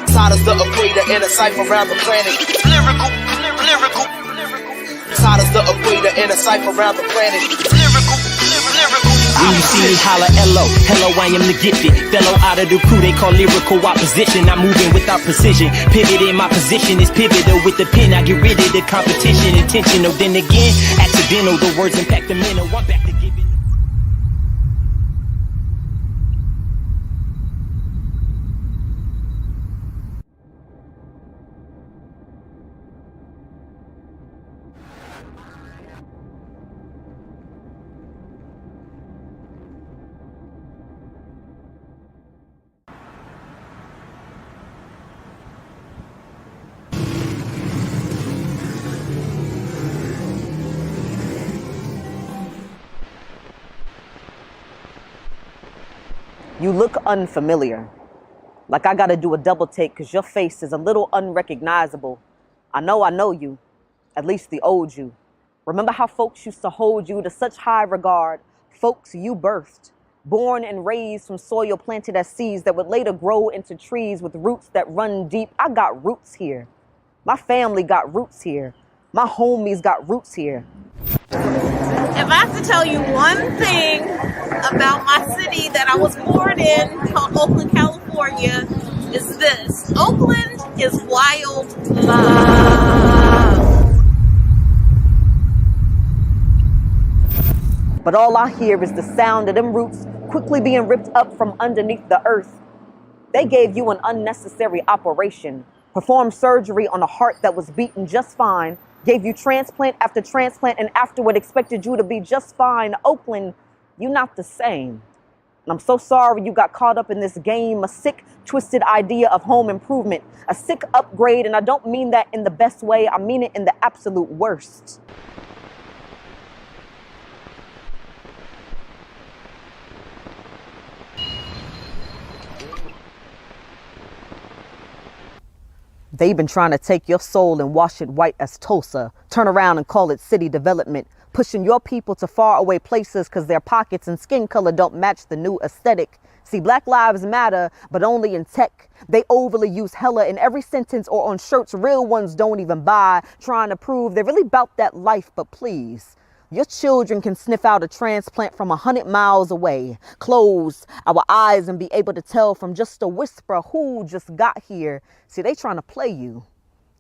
Side of the equator in a cipher around the planet. Lyrical. Side of the equator in a cipher around the planet. Lyrical. When you see me holler hello, I am the gifted fellow out of the crew they call lyrical opposition. I'm moving without precision, pivot in my position is pivotal. With the pen I get rid of the competition. Intentional, then again accidental. The words impact the mental. I'm back to giving. You look unfamiliar. Like I gotta do a double take because your face is a little unrecognizable. I know you, at least the old you. Remember how folks used to hold you to such high regard, folks you birthed, born and raised from soil planted as seeds that would later grow into trees with roots that run deep. I got roots here. My family got roots here. My homies got roots here. If I have to tell you one thing about my city that I was born in, called Oakland, California, is this. Oakland is wild love. But all I hear is the sound of them roots quickly being ripped up from underneath the earth. They gave you an unnecessary operation, performed surgery on a heart that was beating just fine, gave you transplant after transplant, and afterward expected you to be just fine. Oakland, you're not the same. And I'm so sorry you got caught up in this game, a sick, twisted idea of home improvement, a sick upgrade, and I don't mean that in the best way, I mean it in the absolute worst. They've been trying to take your soul and wash it white as Tulsa, turn around and call it city development, pushing your people to far away places because their pockets and skin color don't match the new aesthetic. See, Black Lives Matter, but only in tech. They overly use hella in every sentence or on shirts real ones don't even buy, trying to prove they're really about that life, but please. Your children can sniff out a transplant from 100 miles away, close our eyes and be able to tell from just a whisper who just got here. See, they trying to play you,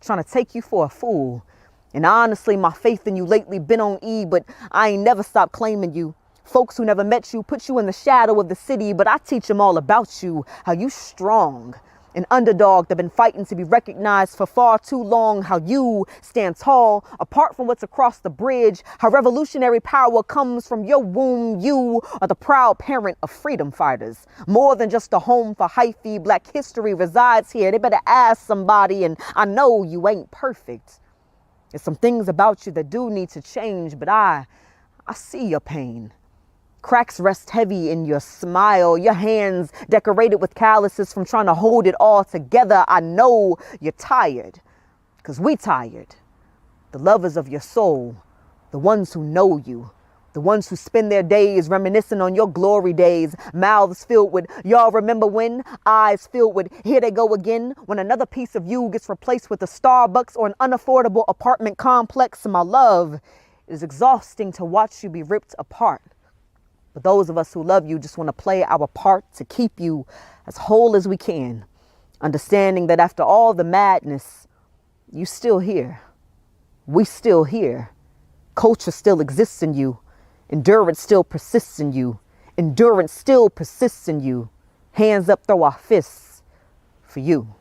trying to take you for a fool. And honestly, my faith in you lately been on E, but I ain't never stopped claiming you. Folks who never met you put you in the shadow of the city, but I teach them all about you, how you strong. An underdog that been fighting to be recognized for far too long, how you stand tall, apart from what's across the bridge, how revolutionary power comes from your womb. You are the proud parent of freedom fighters. More than just a home for hyphy, Black history resides here. They better ask somebody, and I know you ain't perfect. There's some things about you that do need to change, but I see your pain. Cracks rest heavy in your smile, your hands decorated with calluses from trying to hold it all together. I know you're tired, because we tired. The lovers of your soul, the ones who know you, The ones who spend their days reminiscing on your glory days, mouths filled with y'all remember when, eyes filled with here they go again, when another piece of you gets replaced with a Starbucks or an unaffordable apartment complex. My love, it is exhausting to watch you be ripped apart. But those of us who love you just want to play our part to keep you as whole as we can, understanding that after all the madness, you still here. We still here. Culture still exists in you. Endurance still persists in you. Endurance still persists in you. Hands up, throw our fists for you.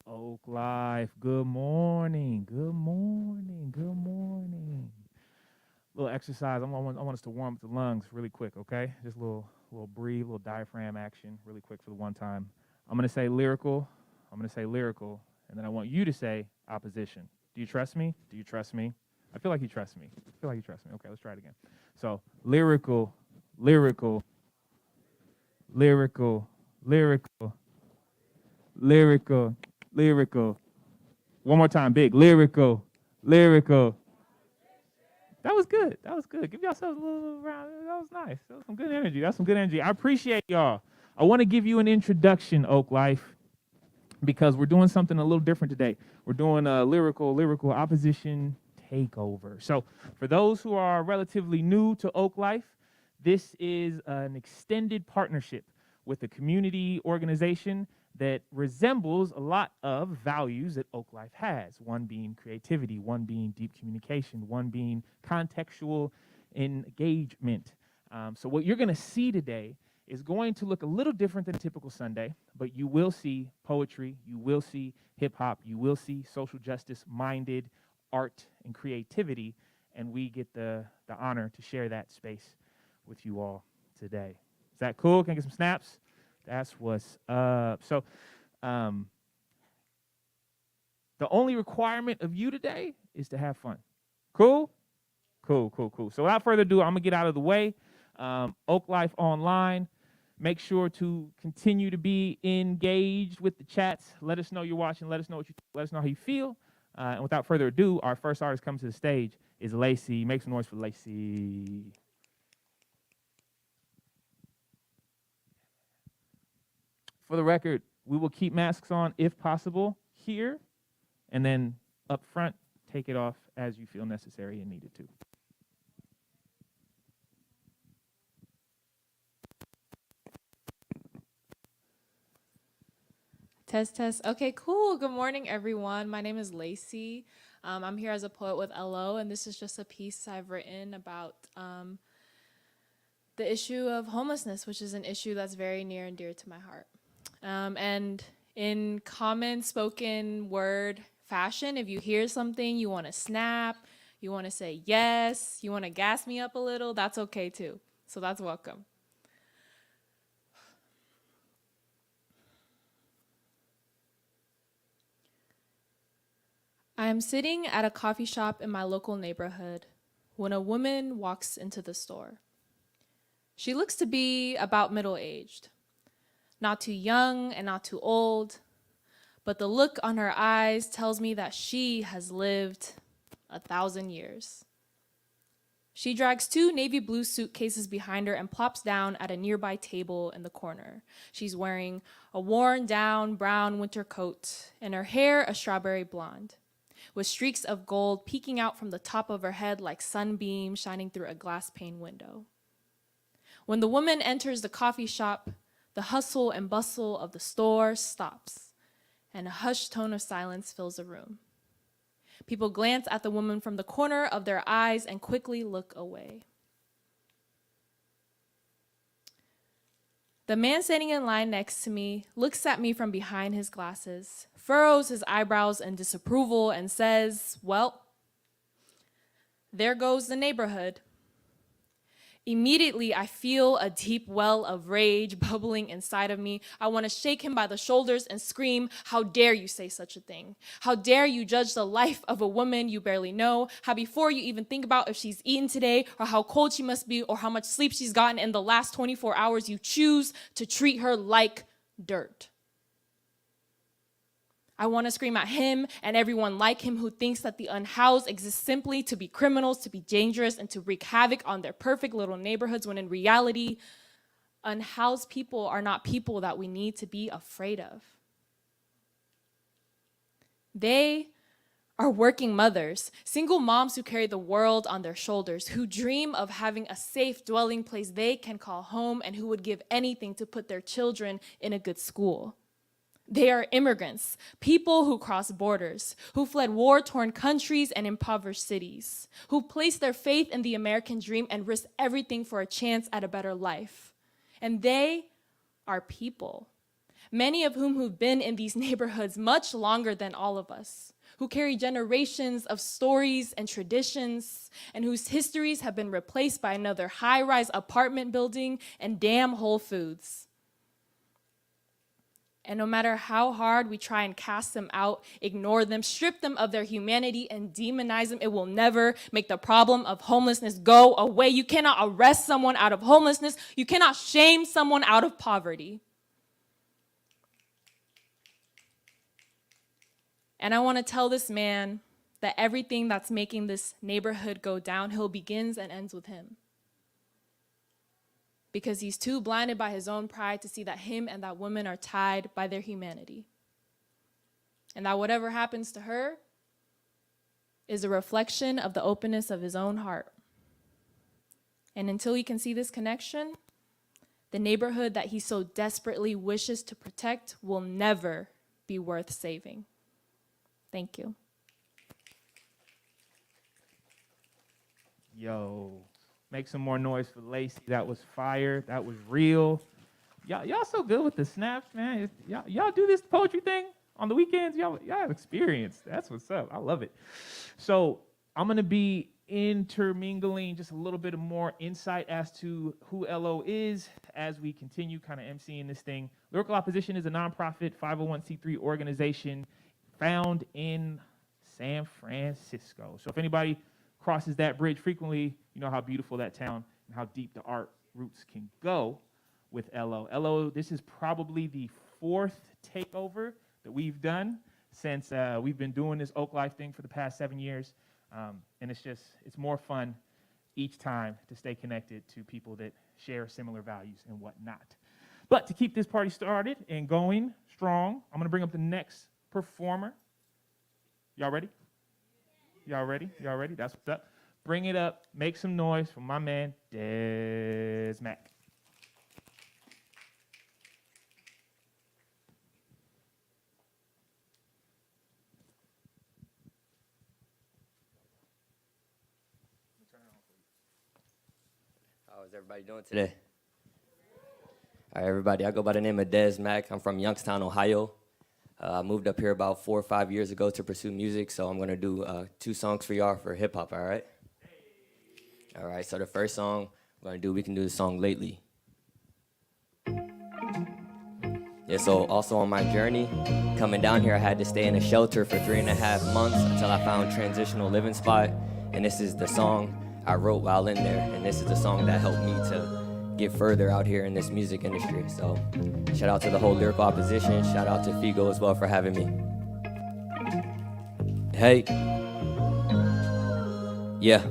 Oak Life, good morning, good morning, good morning. Little exercise. I want us to warm up the lungs really quick, okay? Just a little breathe, little diaphragm action, really quick for the one time. I'm gonna say lyrical. I'm gonna say lyrical, and then I want you to say opposition. Do you trust me? Do you trust me? I feel like you trust me. I feel like you trust me. Okay, let's try it again. So lyrical, lyrical, lyrical, lyrical, lyrical. Lyrical. One more time, big. Lyrical. Lyrical. That was good. That was good. Give yourselves a little round. That was nice. That was some good energy. That's some good energy. I appreciate y'all. I want to give you an introduction, Oak Life, because we're doing something a little different today. We're doing a lyrical opposition takeover. So for those who are relatively new to Oak Life, this is an extended partnership with a community organization that resembles a lot of values that Oak Life has, one being creativity, one being deep communication, one being contextual engagement. So what you're going to see today is going to look a little different than a typical Sunday, but you will see poetry, you will see hip-hop, you will see social justice-minded art and creativity, and we get the honor to share that space with you all today. Is that cool? Can I get some snaps? That's what's up. So the only requirement of you today is to have fun. Cool? Cool. So without further ado, I'm going to get out of the way. Oak Life Online. Make sure to continue to be engaged with the chats. Let us know you're watching. Let us know what you think. Let us know how you feel. And without further ado, our first artist comes to the stage is Lacey. Make some noise for Lacey. For the record, we will keep masks on if possible here, and then up front, take it off as you feel necessary and needed to. Test. Okay, cool. Good morning, everyone. My name is Lacey. I'm here as a poet with LO, and this is just a piece I've written about the issue of homelessness, which is an issue that's very near and dear to my heart. And in common spoken word fashion, if you hear something, you want to snap, you want to say yes, you want to gas me up a little, that's okay too. So that's welcome. I am sitting at a coffee shop in my local neighborhood when a woman walks into the store. She looks to be about middle-aged. Not too young and not too old, but the look on her eyes tells me that she has lived 1,000 years. She drags 2 navy blue suitcases behind her and plops down at a nearby table in the corner. She's wearing a worn down brown winter coat and her hair a strawberry blonde, with streaks of gold peeking out from the top of her head like sunbeams shining through a glass pane window. When the woman enters the coffee shop, the hustle and bustle of the store stops, and a hushed tone of silence fills the room. People glance at the woman from the corner of their eyes and quickly look away. The man standing in line next to me looks at me from behind his glasses, furrows his eyebrows in disapproval, and says, "Well, there goes the neighborhood." Immediately, I feel a deep well of rage bubbling inside of me. I want to shake him by the shoulders and scream, "How dare you say such a thing? How dare you judge the life of a woman you barely know? How before you even think about if she's eaten today, or how cold she must be, or how much sleep she's gotten in the last 24 hours, you choose to treat her like dirt." I want to scream at him and everyone like him who thinks that the unhoused exist simply to be criminals, to be dangerous, and to wreak havoc on their perfect little neighborhoods, when in reality, unhoused people are not people that we need to be afraid of. They are working mothers, single moms who carry the world on their shoulders, who dream of having a safe dwelling place they can call home, and who would give anything to put their children in a good school. They are immigrants, people who cross borders, who fled war-torn countries and impoverished cities, who place their faith in the American dream and risk everything for a chance at a better life. And they are people, many of whom who've been in these neighborhoods much longer than all of us, who carry generations of stories and traditions, and whose histories have been replaced by another high-rise apartment building and damn Whole Foods. And no matter how hard we try and cast them out, ignore them, strip them of their humanity, and demonize them, it will never make the problem of homelessness go away. You cannot arrest someone out of homelessness. You cannot shame someone out of poverty. And I want to tell this man that everything that's making this neighborhood go downhill begins and ends with him. Because he's too blinded by his own pride to see that him and that woman are tied by their humanity. And that whatever happens to her is a reflection of the openness of his own heart. And until he can see this connection, the neighborhood that he so desperately wishes to protect will never be worth saving. Thank you. Yo. Make some more noise for Lacey. That was fire. That was real. Y'all so good with the snaps, man. Y'all do this poetry thing on the weekends. Y'all have experience. That's what's up. I love it. So I'm going to be intermingling just a little bit of more insight as to who LO is as we continue kind of emceeing this thing. Lyrical Opposition is a nonprofit 501c3 organization found in San Francisco. So if anybody crosses that bridge frequently, you know how beautiful that town and how deep the art roots can go with LO. LO, this is probably the 4th takeover that we've done since we've been doing this Oak Life thing for the past 7 years. And it's more fun each time to stay connected to people that share similar values and whatnot. But to keep this party started and going strong, I'm gonna bring up the next performer. Y'all ready? Y'all ready? Y'all ready? That's what's up. Bring it up. Make some noise for my man, Des Mac. How is everybody doing today? All right, everybody. I go by the name of Des Mac. I'm from Youngstown, Ohio. I moved up here about 4 or 5 years ago to pursue music, so I'm going to do 2 songs for y'all for hip-hop, all right? All right, so the first song we can do the song Lately. Yeah, so also on my journey, coming down here, I had to stay in a shelter for 3.5 months until I found a transitional living spot, and this is the song I wrote while in there, and this is the song that helped me to get further out here in this music industry. So shout out to the whole Lyrical Opposition. Shout out to Figo as well for having me. Hey. Yeah.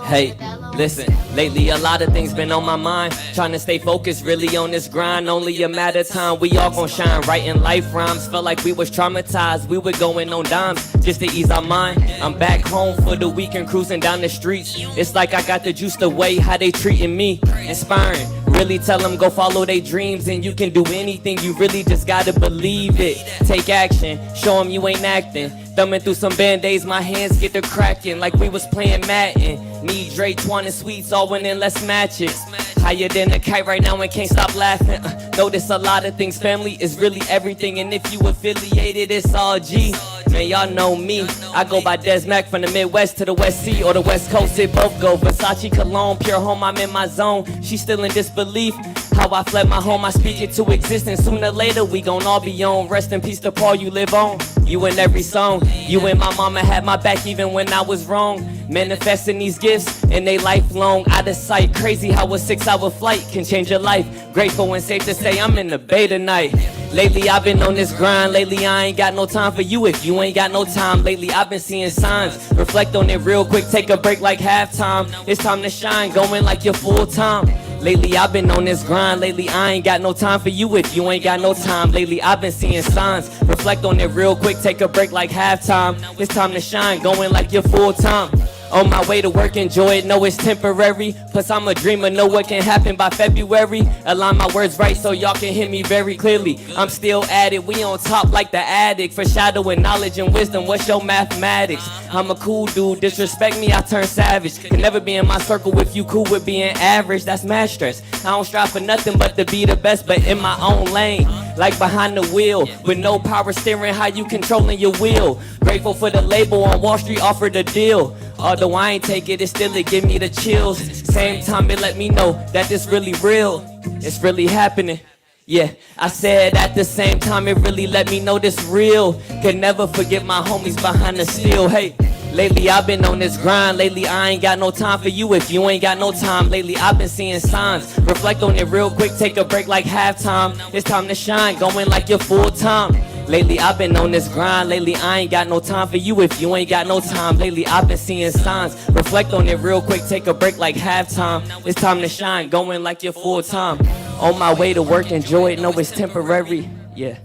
Hey, listen, lately a lot of things been on my mind. Trying to stay focused, really on this grind. Only a matter of time, we all gon' shine. Writing life rhymes, felt like we was traumatized. We were going on dimes, just to ease our mind. I'm back home for the weekend, cruising down the streets. It's like I got the juice the way how they treating me. Inspiring, really tell them go follow their dreams. And you can do anything, you really just gotta believe it. Take action, show them you ain't acting. Thumbing through some band-aids, my hands get to cracking like we was playing Madden. Me, Dre, Twan, and Sweets all winning, let's match it. Higher than a kite right now and can't stop laughing. Notice a lot of things, family is really everything. And if you affiliated, it's all G. Man, y'all know me. I go by Des Mac from the Midwest to the West Sea or the West Coast. It both go. Versace, Cologne, pure home. I'm in my zone. She still in disbelief. How I fled my home, I speak it to existence. Sooner or later, we gon' all be on. Rest in peace to Paul, you live on. You in every song. You and my mama had my back even when I was wrong. Manifesting these gifts and they lifelong. Out of sight, crazy how a 6-hour flight can change your life. Grateful and safe to say I'm in the bay tonight. Lately I've been on this grind. Lately I ain't got no time for you if you ain't got no time. Lately I've been seeing signs. Reflect on it real quick, take a break like halftime. It's time to shine, going like you're full time. Lately I've been on this grind. Lately I ain't got no time for you if you ain't got no time. Lately I've been seeing signs. Reflect on it real quick, take a break like halftime. It's time to shine, going like you're full time. On my way to work, enjoy it, know it's temporary. Plus I'm a dreamer, know what can happen by February. Align my words right so y'all can hear me very clearly. I'm still at it, we on top like the addict. Foreshadowing knowledge and wisdom, what's your mathematics? I'm a cool dude, disrespect me, I turn savage. Can never be in my circle if you cool with being average, that's mad stress. I don't strive for nothing but to be the best, but in my own lane. Like behind the wheel, with no power steering, how you controlling your wheel. Grateful for the label on Wall Street offered a deal. Although I ain't take it still it give me the chills. Same time it let me know that this really real. It's really happening. Yeah, I said at the same time it really let me know this real. Can never forget my homies behind the steel. Hey, lately I've been on this grind. Lately I ain't got no time for you if you ain't got no time. Lately I've been seeing signs. Reflect on it real quick, take a break like halftime. It's time to shine, going like you're full time. Lately I've been on this grind. Lately I ain't got no time for you if you ain't got no time. Lately I've been seeing signs. Reflect on it real quick, take a break like halftime. It's time to shine, going like you're full time. On my way to work, enjoy it, know it's temporary. Yeah,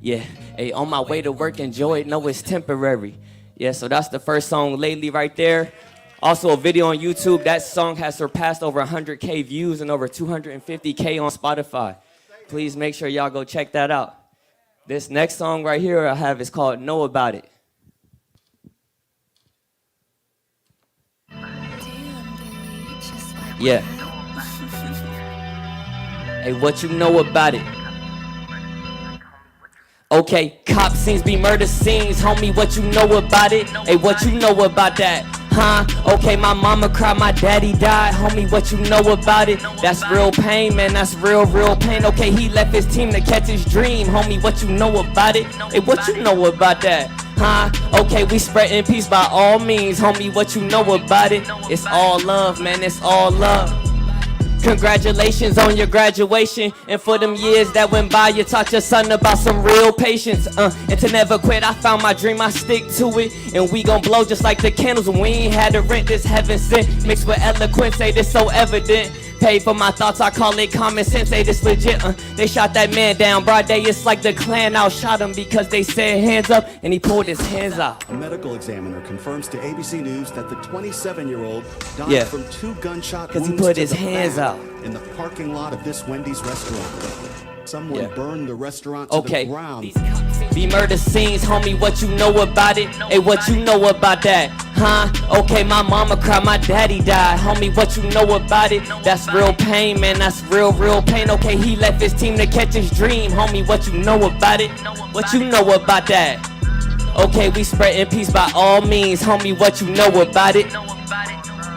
yeah. Hey, on my way to work, enjoy it, know it's temporary. Yeah, so that's the first song, Lately, right there. Also a video on YouTube. That song has surpassed over 100K views and over 250K on Spotify. Please make sure y'all go check that out. This next song right here I have is called Know About It. Yeah. Hey, what you know about it? Okay, cop scenes be murder scenes. Homie, what you know about it? Hey, what you know about that? Huh? Okay, my mama cried, my daddy died. Homie, what you know about it? That's real pain, man, that's real pain. Okay, he left his team to catch his dream. Homie, what you know about it? Hey, what you know about that? Huh? Okay, we spreading peace by all means. Homie, what you know about it? It's all love, man, it's all love. Congratulations on your graduation. And for them years that went by, you taught your son about some real patience. And to never quit, I found my dream, I stick to it. And we gon' blow just like the candles when we ain't had to rent. This heaven sent, mixed with eloquence, say this so evident. Paid for my thoughts, I call it common sense, say this legit. They shot that man down, broad day, it's like the Klan outshot him because they said hands up, and he pulled his hands out. A medical examiner confirms to ABC News that the 27-year-old died from 2 gunshot wounds because he put his hands out in the parking lot of this Wendy's restaurant. Someone burned the restaurant to the ground. Be murder scenes, homie, what you know about it? Hey, what you know about that? Huh? Okay, my mama cried, my daddy died. Homie, what you know about it? That's real pain, man, that's real pain. Okay, he left his team to catch his dream. Homie, what you know about it? What you know about that? Okay, we spreading peace by all means. Homie, what you know about it?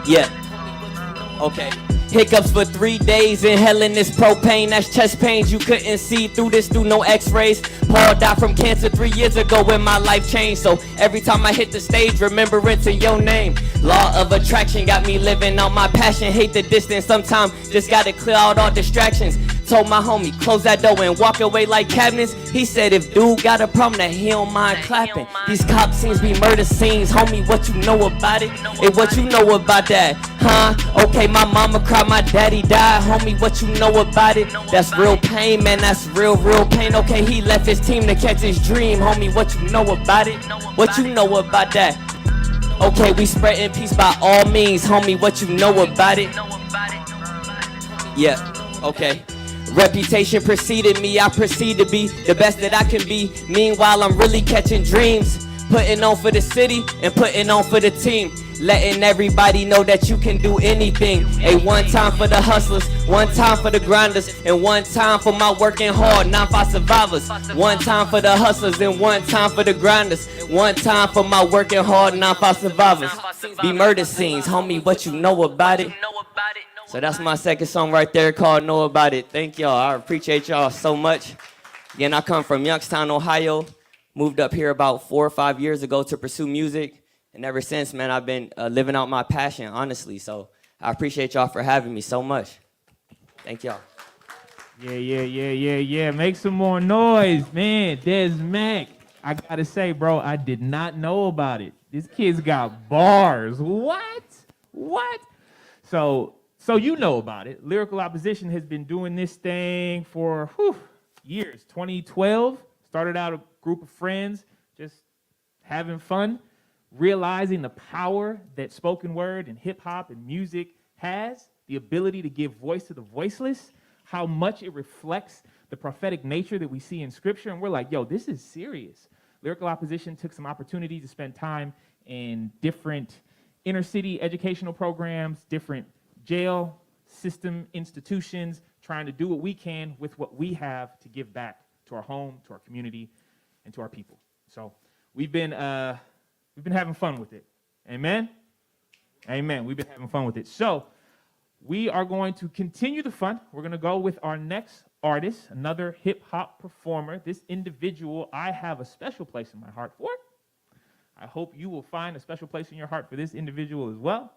Yeah. Okay. Hiccups for 3 days, inhaling this propane. That's chest pains you couldn't see through no x-rays. Paul died from cancer 3 years ago when my life changed. So every time I hit the stage, remembering your name. Law of attraction got me living on my passion. Hate the distance, sometimes just gotta clear out all distractions. Told my homie, close that door and walk away like cabinets. He said if dude got a problem that he don't mind clapping. These cop scenes be murder scenes. Homie, what you know about it? Hey, what you know about that? Huh? Okay, my mama cried, my daddy died. Homie, what you know about it? That's real pain, man, that's real pain. Okay, he left his team to catch his dream. Homie, what you know about it? What you know about that? Okay, we spreading peace by all means. Homie, what you know about it? Yeah, okay. Reputation preceded me, I proceed to be the best that I can be. Meanwhile, I'm really catching dreams. Putting on for the city and putting on for the team. letting everybody know that you can do anything. A one time for the hustlers, one time for the grinders, and one time for my working hard, non-fi survivors. One time for the hustlers and one time for the grinders. One time for my working hard, non-fi survivors. Be murder scenes, homie, what you know about it? So that's my second song right there called Know About It. Thank y'all. I appreciate y'all so much. Again, I come from Youngstown, Ohio. Moved up here about 4 or 5 years ago to pursue music. And ever since, man, I've been living out my passion, honestly. So I appreciate y'all for having me so much. Thank y'all. Yeah. Make some more noise, man. Des Mac. I gotta say, bro, I did not know about it. This kid's got bars. What? So you know about it. Lyrical Opposition has been doing this thing for years. 2012, started out a group of friends, just having fun, realizing the power that spoken word and hip hop and music has, the ability to give voice to the voiceless, how much it reflects the prophetic nature that we see in scripture. And we're like, yo, this is serious. Lyrical Opposition took some opportunity to spend time in different inner city educational programs, different jail system institutions, trying to do what we can with what we have to give back to our home, to our community, and to our people. So we've been having fun with it. Amen? Amen. We've been having fun with it. So we are going to continue the fun. We're going to go with our next artist, another hip-hop performer. This individual I have a special place in my heart for. I hope you will find a special place in your heart for this individual as well.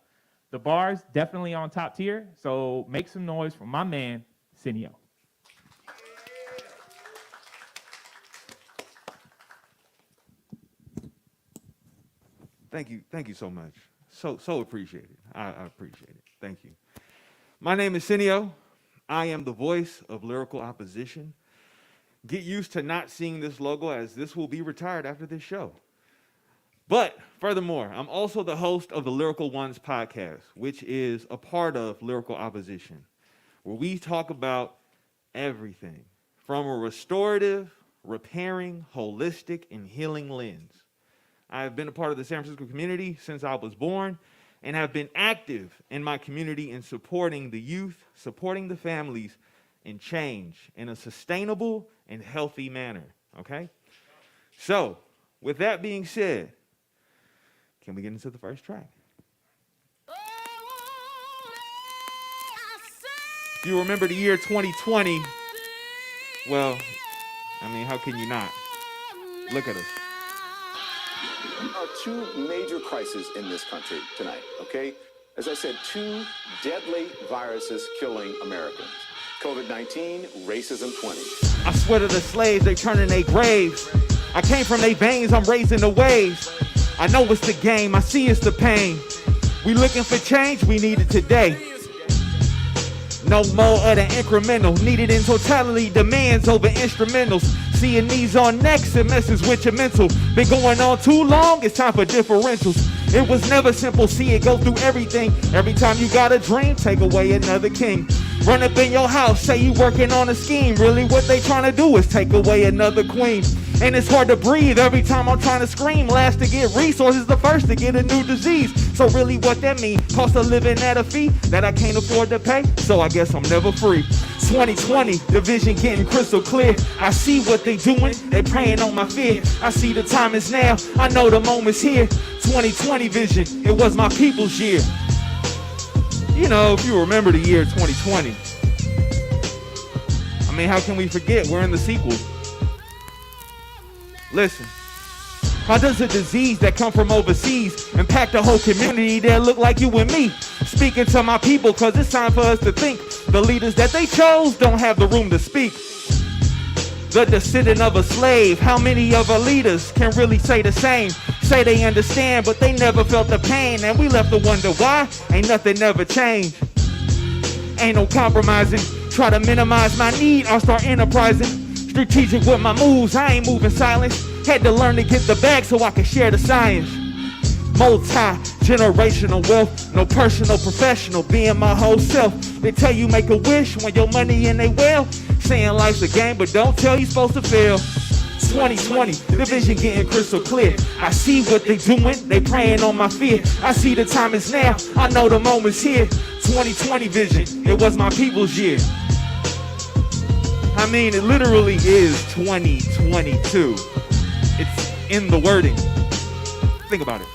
The bars definitely on top tier, so make some noise for my man, Cineo. Thank you so much. So appreciate it. I appreciate it. Thank you. My name is Cineo. I am the voice of Lyrical Opposition. Get used to not seeing this logo, as this will be retired after this show. But furthermore, I'm also the host of the Lyrical Ones podcast, which is a part of Lyrical Opposition, where we talk about everything from a restorative, repairing, holistic, and healing lens. I have been a part of the San Francisco community since I was born and have been active in my community in supporting the youth, supporting the families, and change in a sustainable and healthy manner, okay? So, with that being said, can we get into the first track? If you remember the year 2020, well, I mean, how can you not? Look at us. There are two major crises in this country tonight, okay? As I said, two deadly viruses killing Americans. COVID-19, racism 20. I swear to the slaves, they turning their graves. I came from their veins, I'm raising the waves. I know it's the game, I see it's the pain. We looking for change, we need it today. No more of the incremental, needed in totality, demands over instrumentals. Seeing these on next, it messes with your mental. Been going on too long, it's time for differentials. It was never simple, see it go through everything. Every time you got a dream, take away another king. Run up in your house, say you working on a scheme. Really what they trying to do is take away another queen. And it's hard to breathe every time I'm trying to scream. Last to get resources, the first to get a new disease. So really what that mean? Cost of living at a fee that I can't afford to pay, so I guess I'm never free. 2020, the vision getting crystal clear. I see what they doing, they preying on my fear. I see the time is now, I know the moment's here. 2020 vision, it was my people's year. You know, if you remember the year 2020, I mean, how can we forget? We're in the sequel. Listen, how does a disease that come from overseas impact a whole community that look like you and me? Speaking to my people, cause it's time for us to think. The leaders that they chose don't have the room to speak. The descendant of a slave, how many of our leaders can really say the same? Say they understand, but they never felt the pain. And we left to wonder why, ain't nothing ever changed. Ain't no compromising, try to minimize my need, I'll start enterprising. Strategic with my moves, I ain't moving silence. Had to learn to get the bag so I can share the science. Multi-generational wealth, no personal professional, being my whole self. They tell you make a wish when your money in they well. Saying life's a game, but don't tell you supposed to fail. 2020, the vision getting crystal clear. I see what they doing, they preying on my fear. I see the time is now, I know the moment's here. 2020 vision, it was my people's year. I mean, it literally is 2022. It's in the wording. Think about it.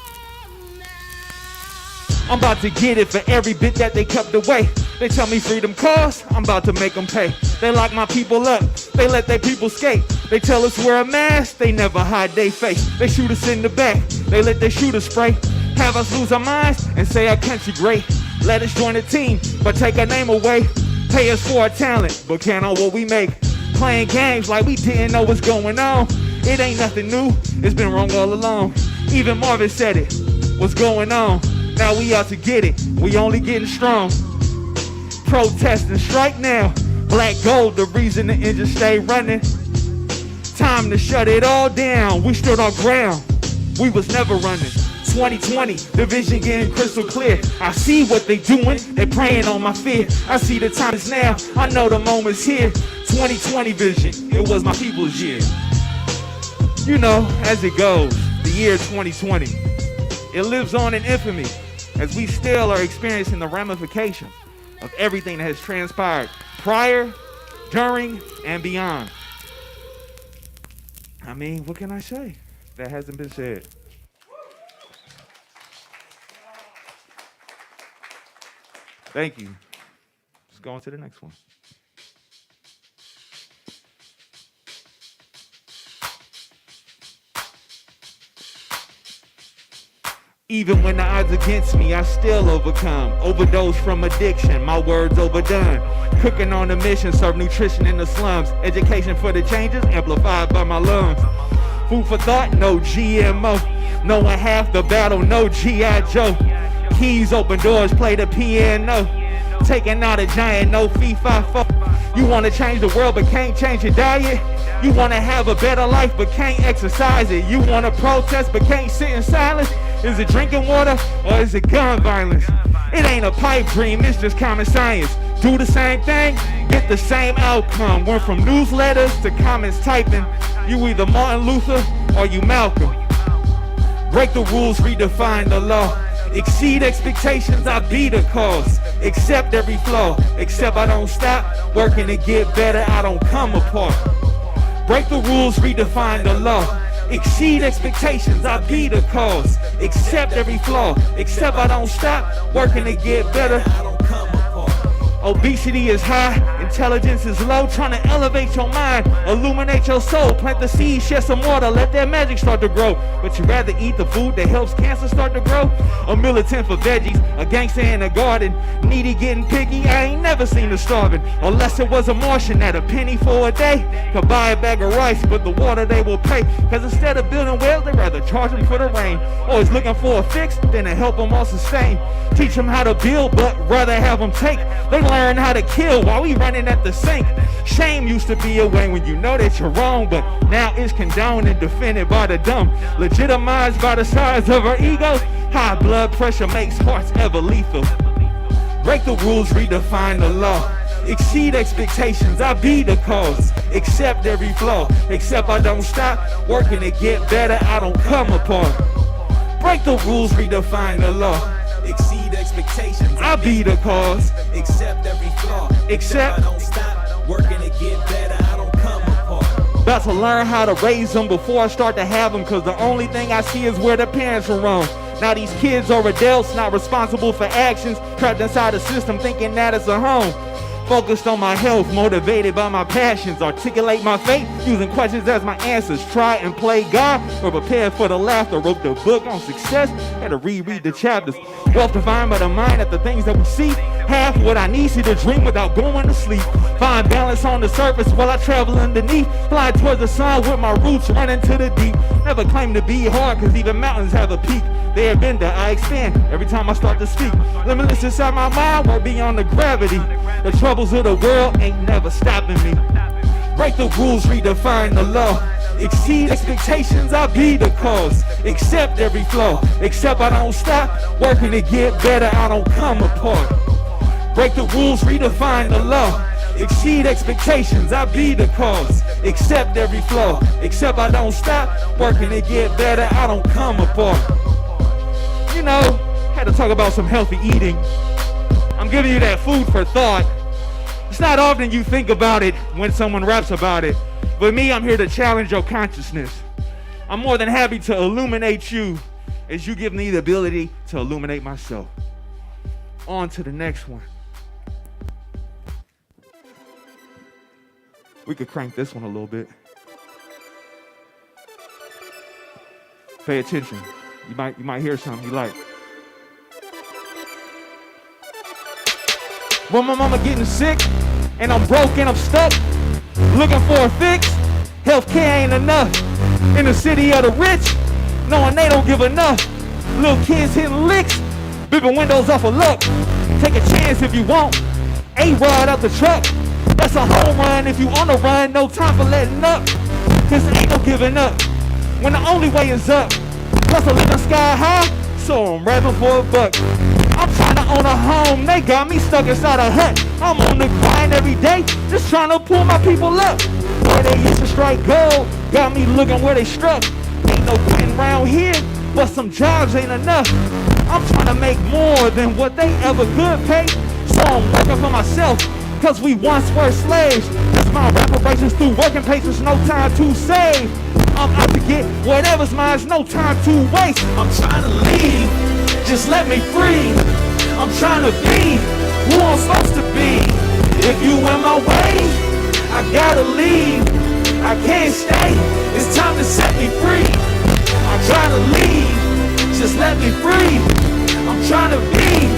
I'm about to get it for every bit that they kept away. They tell me freedom costs, I'm about to make them pay. They lock my people up, they let their people skate. They tell us wear a mask, they never hide their face. They shoot us in the back, they let their shooters spray. Have us lose our minds and say our country great. Let us join the team, but take our name away. Pay us for our talent, but count on what we make. Playing games like we didn't know what's going on. It ain't nothing new, it's been wrong all along. Even Marvin said it, what's going on? Now we out to get it, we only getting strong. Protest and strike now. Black gold, the reason the engine stay running. Time to shut it all down, we stood our ground. We was never running. 2020, the vision getting crystal clear. I see what they doing, they preying on my fear. I see the time is now, I know the moment's here. 2020 vision, it was my people's year. You know, as it goes, the year 2020, it lives on in infamy as we still are experiencing the ramifications of everything that has transpired prior, during, and beyond. I mean, what can I say that hasn't been said? Thank you. Let's go on to the next one. Even when the odds against me, I still overcome. Overdose from addiction, my words overdone. Cooking on a mission, serve nutrition in the slums. Education for the changes, amplified by my lungs. Food for thought, no GMO. Knowing half the battle, no G.I. Joe. Keys open doors, play the piano. Taking out a giant, no fee-fi-fo. You want to change the world but can't change your diet. You want to have a better life but can't exercise it. You want to protest but can't sit in silence. Is it drinking water or is it gun violence? It ain't a pipe dream, it's just common science. Do the same thing, get the same outcome. Went from newsletters to comments typing. You either Martin Luther or you Malcolm. Break the rules, redefine the law. Exceed expectations, I be the cause. Accept every flaw, except I don't stop. Working to get better, I don't come apart. Break the rules, redefine the law. Exceed expectations, I be the cause. Accept every flaw, except I don't stop. Working to get better, I don't come apart. Obesity is high, intelligence is low. Trying to elevate your mind, illuminate your soul. Plant the seed, share some water, let that magic start to grow. But you rather eat the food that helps cancer start to grow? A militant for veggies, a gangster in a garden. Needy getting picky, I ain't never seen a starving. Unless it was a Martian at a penny for a day. Could buy a bag of rice, but the water they will pay. Cause instead of building wells, they rather charge them for the rain. Always looking for a fix, then to help them all sustain. Teach them how to build, but rather have them take. They learn how to kill while we running at the sink. Shame used to be a way when you know that you're wrong, but now it's condoned and defended by the dumb. Legitimized by the size of our egos. High blood pressure makes hearts ever lethal. Break the rules, redefine the law. Exceed expectations, I be the cause. Accept every flaw, except I don't stop. Working to get better, I don't come apart. Break the rules, redefine the law. Exceed expectations, I be the cause. Accept every flaw, except I don't stop. Working to get better, I don't come apart. About to learn how to raise them before I start to have them. Cause the only thing I see is where the parents are wrong. Now these kids are adults, not responsible for actions. Trapped inside the system thinking that it's a home. Focused on my health, motivated by my passions. Articulate my faith, using questions as my answers. Try and play God, or prepare for the laughter. Wrote the book on success, had to reread the chapters. Wealth defined by the mind at the things that we see. Half what I need, see the dream without going to sleep. Find balance on the surface while I travel underneath. Fly towards the sun with my roots running to the deep. Never claim to be hard, cause even mountains have a peak. They have been there, I expand every time I start to speak. Limitless inside my mind, we're beyond the gravity. The troubles of the world ain't never stopping me. Break the rules, redefine the law. Exceed expectations, I be the cause. Accept every flaw, except I don't stop. Working to get better, I don't come apart. Break the rules, redefine the law. Exceed expectations, I be the cause. accept every flaw, except I don't stop working to get better, I don't come apart. You know, had to talk about some healthy eating. I'm giving you that food for thought. It's not often you think about it when someone raps about it, but me, I'm here to challenge your consciousness. I'm more than happy to illuminate you as you give me the ability to illuminate myself. On to the next one. We could crank this one a little bit. Pay attention. You might hear something you like. When my mama getting sick and I'm broke and I'm stuck, looking for a fix, healthcare ain't enough. In the city of the rich, knowing they don't give enough. Little kids hitting licks, bipping windows off of luck. Take a chance if you want. A-Rod out the truck. That's a home run if you on the run. No time for letting up. Cause ain't no giving up when the only way is up. Plus I living sky high, so I'm rapping for a buck. I'm trying to own a home, they got me stuck inside a hut. I'm on the grind every day, just trying to pull my people up. Where they used to strike gold, got me looking where they struck. Ain't no quitting around here, but some jobs ain't enough. I'm trying to make more than what they ever could pay. So I'm working for myself, cause we once were slaves. That's my reparations through working patience, no time to save. I'm out to get whatever's mine, no time to waste. I'm trying to leave, just let me free. I'm trying to be who I'm supposed to be. If you in my way, I gotta leave. I can't stay, it's time to set me free. I'm trying to leave, just let me free. I'm trying to be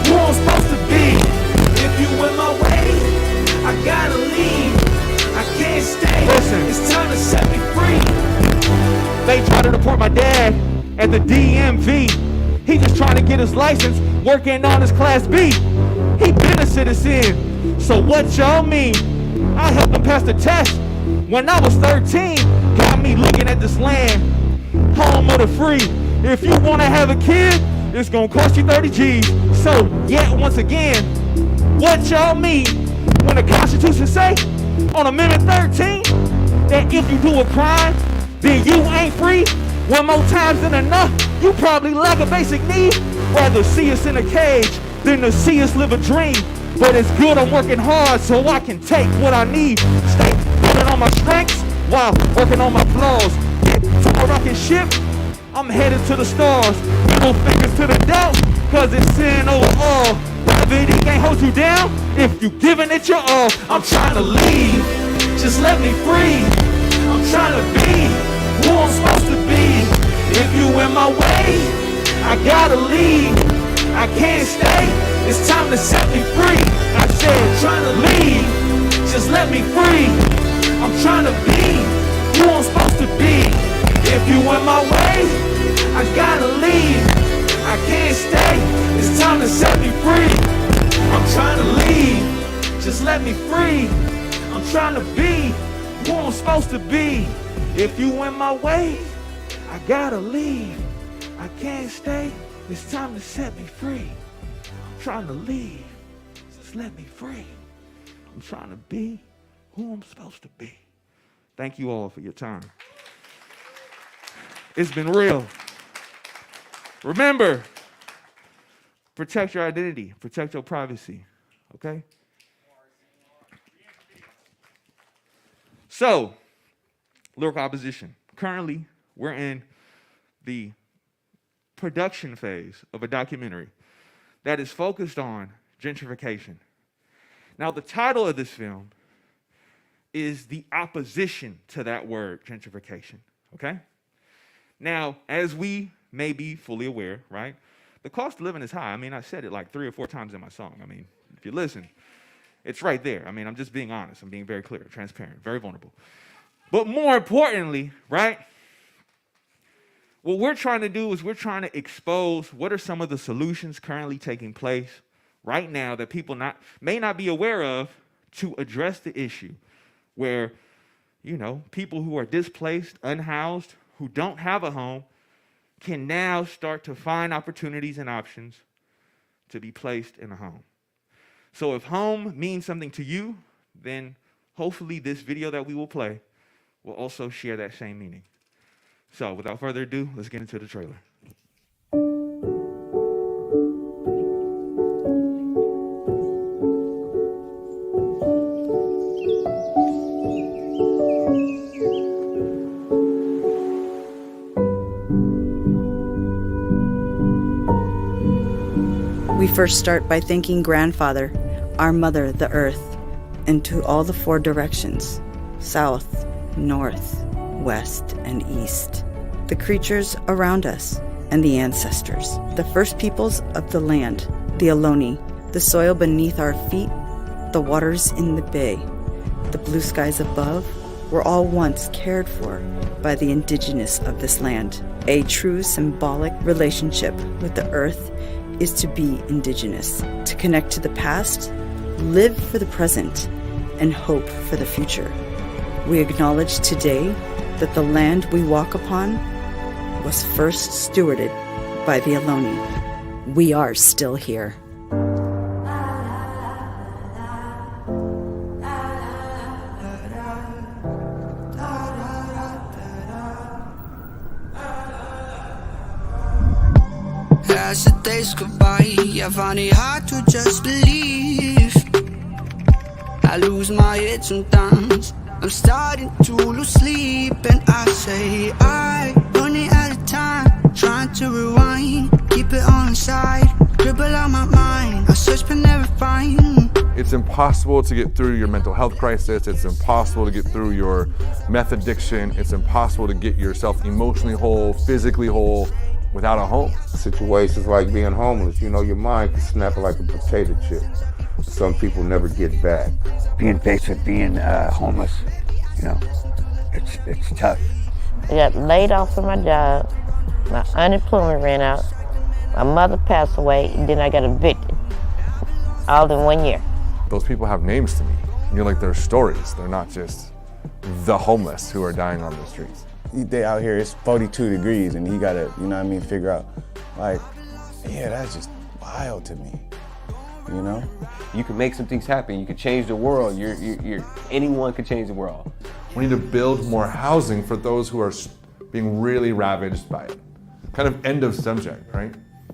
who I'm supposed to be. If you in my way, I gotta leave. I can't stay, listen, it's time to set me free. They try to deport my dad at the DMV. He just trying to get his license, working on his Class B. He been a citizen, so what y'all mean? I helped him pass the test when I was 13. Got me looking at this land, home of the free. If you wanna have a kid, it's gonna cost you 30 G's. So, yet once again, what y'all mean when the Constitution say on Amendment 13 that if you do a crime, then you ain't free? One more times than enough, you probably lack a basic need. Rather see us in a cage than to see us live a dream. But it's good I'm working hard so I can take what I need. Stay building on my strengths while working on my flaws. Get to a rocket ship, I'm headed to the stars. Middle fingers to the doubt, cause it's sin overall. Gravity can't hold you down if you giving it your all. I'm trying to leave, just let me free. I'm trying to be who I'm supposed to be. If you in my way, I gotta leave. I can't stay, it's time to set me free. I said trying to leave, just let me free. I'm trying to be who I'm supposed to be. If you in my way, I gotta leave. I can't stay, it's time to set me free. I'm trying to leave, just let me free. I'm trying to be who I'm supposed to be. If you in my way, I gotta leave. I can't stay, it's time to set me free. I'm trying to leave, just let me free. I'm trying to be who I'm supposed to be. Thank you all for your time. It's been real. Remember, protect your identity, protect your privacy, okay? So, Lyrical Opposition. Currently, we're in the production phase of a documentary that is focused on gentrification. Now, the title of this film is the opposition to that word, gentrification, okay? Now, as we may be fully aware, right, the cost of living is high. I mean, I said it like 3 or 4 times in my song. I mean, if you listen, it's right there. I mean, I'm just being honest. I'm being very clear, transparent, very vulnerable. But more importantly, right, what we're trying to do is we're trying to expose what are some of the solutions currently taking place right now that people may not be aware of to address the issue where, you know, people who are displaced, unhoused, who don't have a home can now start to find opportunities and options to be placed in a home. So if home means something to you, then hopefully this video that we will play will also share that same meaning. So without further ado, let's get into the trailer. We first start by thanking Grandfather, our mother, the earth, and to all the four directions, south, north, west, and east, the creatures around us, and the ancestors, the first peoples of the land, the Ohlone, the soil beneath our feet, the waters in the bay, the blue skies above, were all once cared for by the indigenous of this land. A true symbolic relationship with the earth is to be indigenous, to connect to the past, live for the present, and hope for the future. We acknowledge today that the land we walk upon was first stewarded by the Ohlone. We are still here. As the days go by, I find it hard to just believe. I lose my head sometimes. I'm starting to lose sleep, and I say I running out of time, trying to rewind, keep it on the side, dribble out my mind. I search but never find. It's impossible to get through your mental health crisis. It's impossible to get through your meth addiction. It's impossible to get yourself emotionally whole, physically whole, without a home. Situations like being homeless, you know, your mind can snap like a potato chip. Some people never get back. Being faced with being homeless, you know, it's tough. I got laid off from my job, my unemployment ran out, my mother passed away, and then I got evicted, all in 1 year. Those people have names to me. And you're like, they're stories. They're not just the homeless who are dying on the streets. They out here, it's 42 degrees, and he gotta, you know what I mean, figure out, like, yeah, that's just wild to me, you know? You can make some things happen. You can change the world. Anyone can change the world. We need to build more housing for those who are being really ravaged by it. Kind of end of subject, right?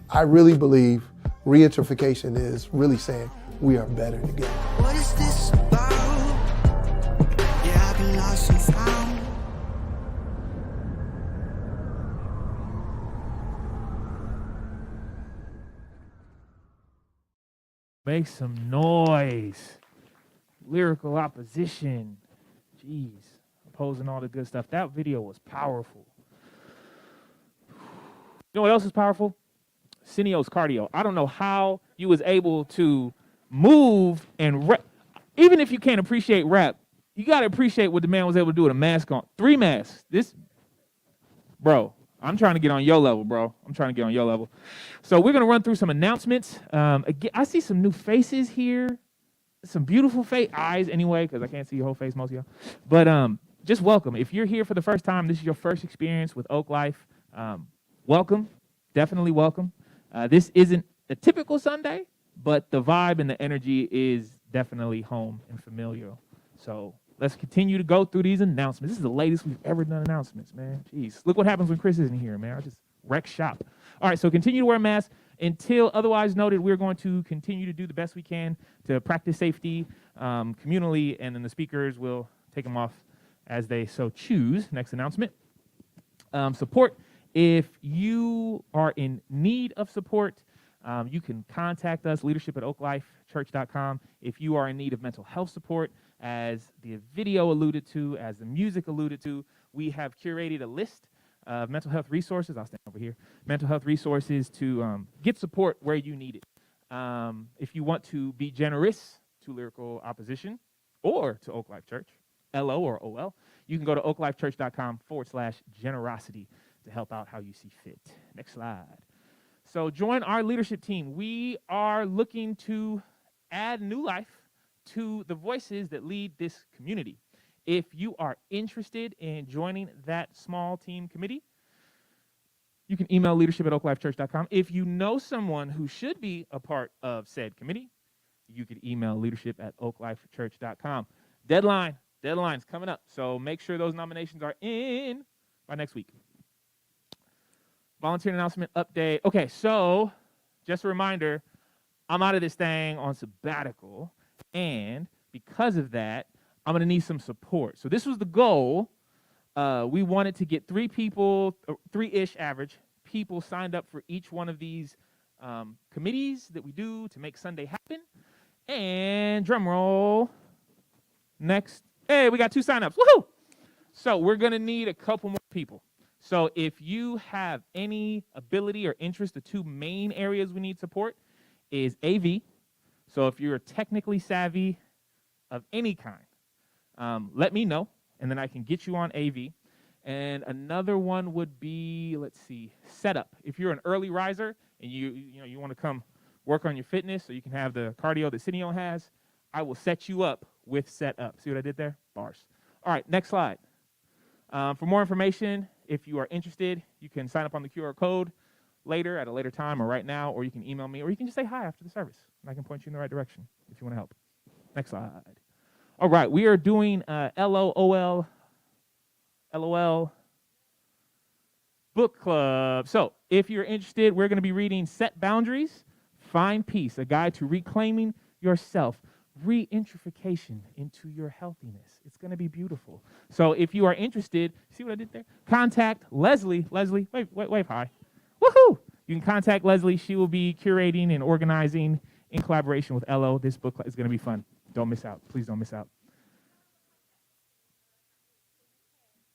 I really believe regentrification is really saying we are better together. What is this about? Yeah, I've been lost and found. Make some noise. Lyrical Opposition. Jeez. Opposing all the good stuff. That video was powerful. You know what else is powerful? Cineo's cardio. I don't know how you was able to move and rap. Even if you can't appreciate rap, you got to appreciate what the man was able to do with a mask on. 3 masks. Bro, I'm trying to get on your level, bro. I'm trying to get on your level. So we're going to run through some announcements. Again, I see some new faces here. Some beautiful eyes anyway, because I can't see your whole face, most of y'all. But just welcome. If you're here for the first time, this is your first experience with Oak Life, welcome. Definitely welcome. This isn't a typical Sunday, but the vibe and the energy is definitely home and familiar. So let's continue to go through these announcements. This is the latest we've ever done announcements, man. Jeez. Look what happens when Chris isn't here, man. I just wreck shop. All right, so continue to wear masks. Until otherwise noted, we're going to continue to do the best we can to practice safety communally, and then the speakers will take them off as they so choose. Next announcement. Support. If you are in need of support, you can contact us, leadership@oaklifechurch.com. If you are in need of mental health support, as the video alluded to, as the music alluded to, we have curated a list of mental health resources. I'll stand over here. Mental health resources to get support where you need it. If you want to be generous to Lyrical Opposition or to Oak Life Church, LO or OL, you can go to oaklifechurch.com/generosity to help out how you see fit. Next slide. So join our leadership team. We are looking to add new life to the voices that lead this community. If you are interested in joining that small team committee, you can email leadership@oaklifechurch.com. If you know someone who should be a part of said committee, you could email leadership@oaklifechurch.com. Deadline Deadline's coming up, so make sure those nominations are in by next week. Volunteer announcement update. Okay, so just a reminder, I'm out of this thing on sabbatical, and because of that, I'm going to need some support. So this was the goal. We wanted to get 3 people, 3-ish average people signed up for each one of these committees that we do to make Sunday happen. And drum roll. Next. Hey, we got 2 signups. Woohoo! So we're going to need a couple more people. So if you have any ability or interest, the 2 main areas we need support is AV. So if you're technically savvy of any kind, let me know, and then I can get you on AV. And another one would be, let's see, setup. If you're an early riser and you want to come work on your fitness so you can have the cardio that Cineo has, I will set you up with setup. See what I did there? Bars. All right, next slide. For more information, if you are interested, you can sign up on the QR code later at a later time or right now, or you can email me, or you can just say hi after the service, and I can point you in the right direction if you want to help. Next slide. All right, we are doing LOL book club. So if you're interested, we're going to be reading Set Boundaries, Find Peace, a guide to reclaiming yourself, re-intrification into your healthiness. It's going to be beautiful. So if you are interested, see what I did there? Contact Leslie. Leslie, wave hi. Woohoo! You can contact Leslie. She will be curating and organizing in collaboration with LO. This book is going to be fun. Don't miss out. Please don't miss out.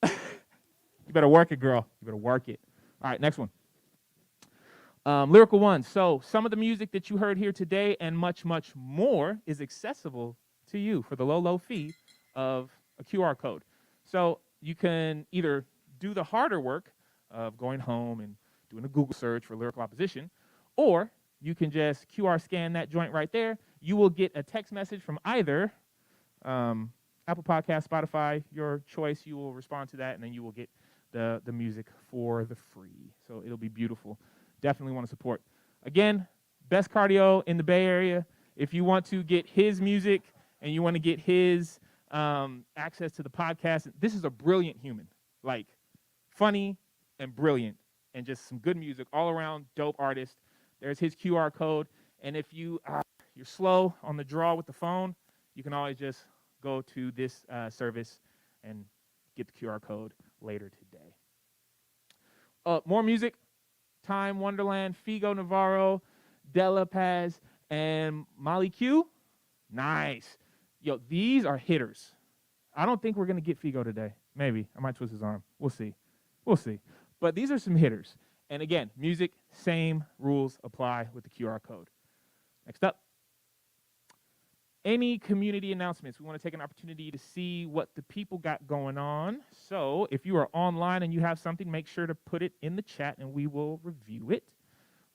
You better work it, girl. You better work it. All right, next one. Lyrical One. So some of the music that you heard here today and much, much more is accessible to you for the low, low fee of a QR code. So you can either do the harder work of going home and doing a Google search for Lyrical Opposition, or you can just QR scan that joint right there. You will get a text message from either Apple Podcast, Spotify, your choice. You will respond to that, and then you will get the music for the free. So it'll be beautiful. Definitely want to support. Again, best cardio in the Bay Area. If you want to get his music and you want to get his access to the podcast, this is a brilliant human. Like, funny and brilliant and just some good music all around, dope artist. There's his QR code. And if you're slow on the draw with the phone, you can always just go to this service and get the QR code later today. More music. Time Wonderland, Figo Navarro, Della Paz, and Molly Q. Nice. Yo, these are hitters. I don't think we're going to get Figo today. Maybe. I might twist his arm. We'll see. We'll see. But these are some hitters. And again, music, same rules apply with the QR code. Next up. Any community announcements? We want to take an opportunity to see what the people got going on. So if you are online and you have something, make sure to put it in the chat and we will review it.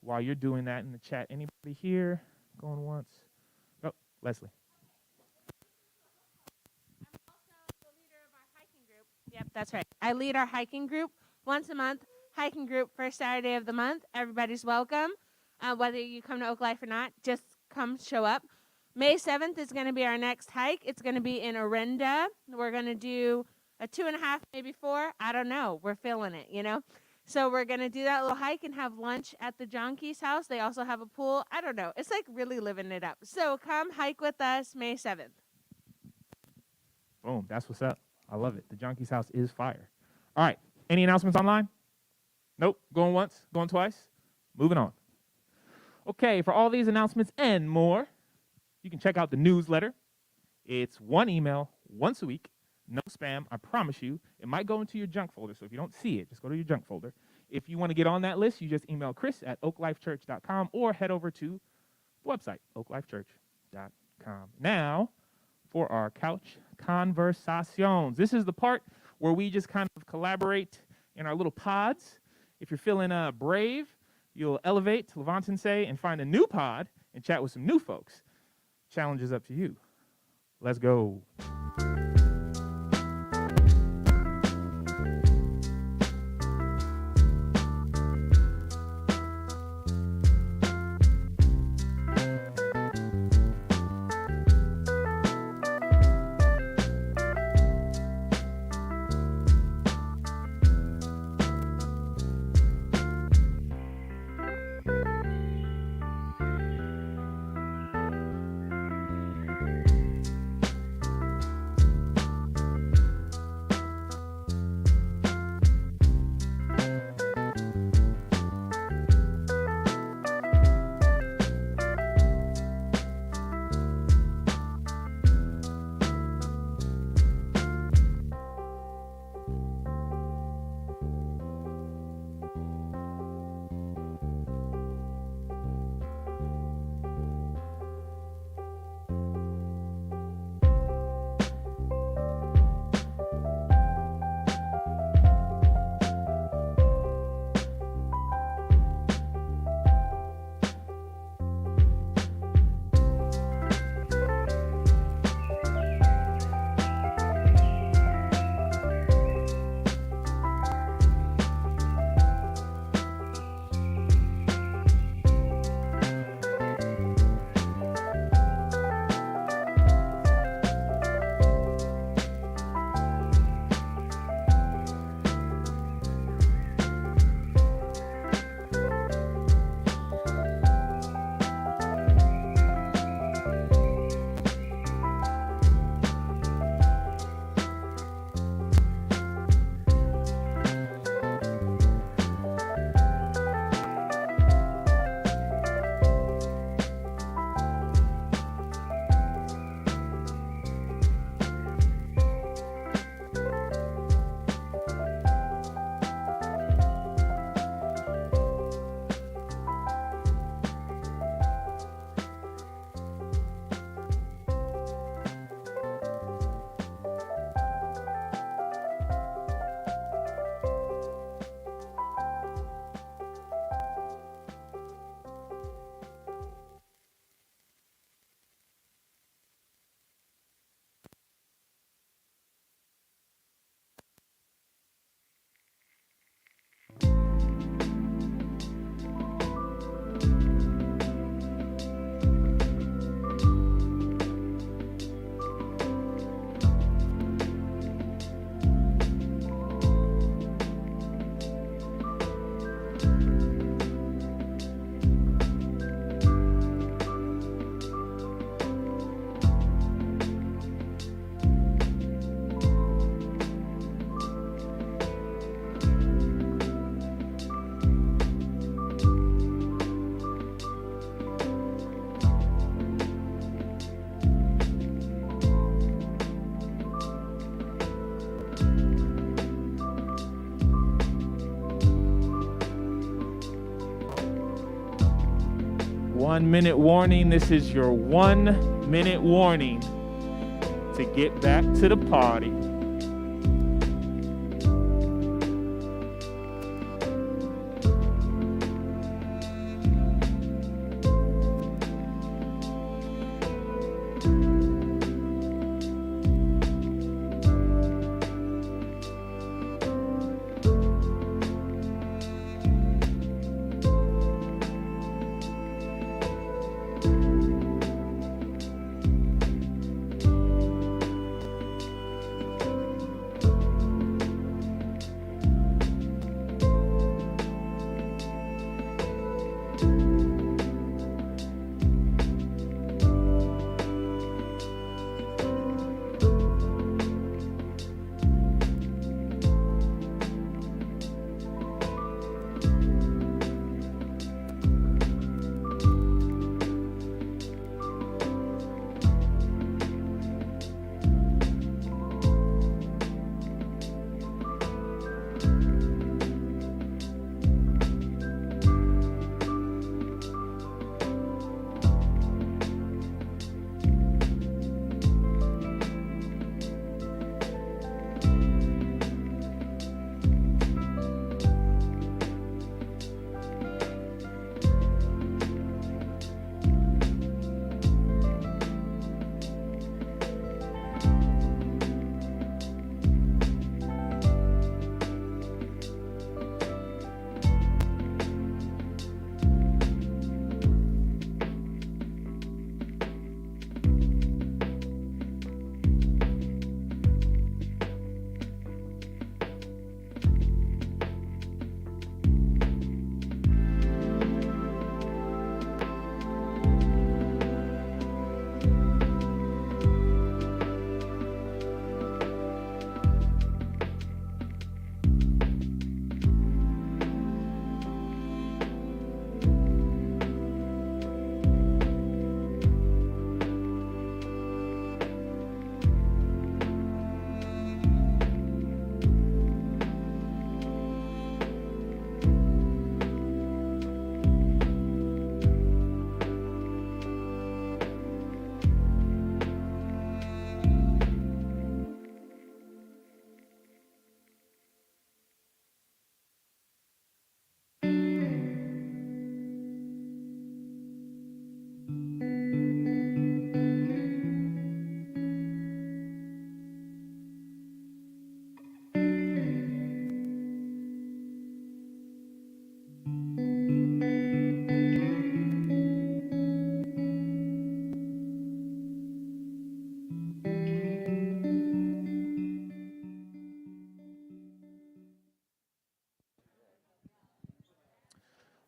While you're doing that in the chat, anybody here going once? Oh, Leslie. I'm also the leader of our hiking group. Yep, that's right. I lead our hiking group once a month. Hiking group first Saturday of the month. Everybody's welcome. Whether you come to Oak Life or not, just come show up. May 7th is going to be our next hike. It's going to be in Orinda. We're going to do a 2.5, maybe 4. I don't know. We're feeling it, you know. So we're going to do that little hike and have lunch at the Jonkeys house. They also have a pool. I don't know. It's like really living it up. So come hike with us May 7th. Boom. That's what's up. I love it. The Jonkeys house is fire. All right. Any announcements online? Nope. Going once, going twice. Moving on. Okay. For all these announcements and more, you can check out the newsletter. It's one email once a week. No spam, I promise you. It might go into your junk folder, so if you don't see it, just go to your junk folder. If you want to get on that list, you just email chris@oaklifechurch.com or head over to the website, oaklifechurch.com. Now, for our couch conversations. This is the part where we just kind of collaborate in our little pods. If you're feeling brave, you'll elevate to Levantin Say and find a new pod and chat with some new folks. Challenge is up to you. Let's go. 1 minute warning. This is your 1 minute warning to get back to the party.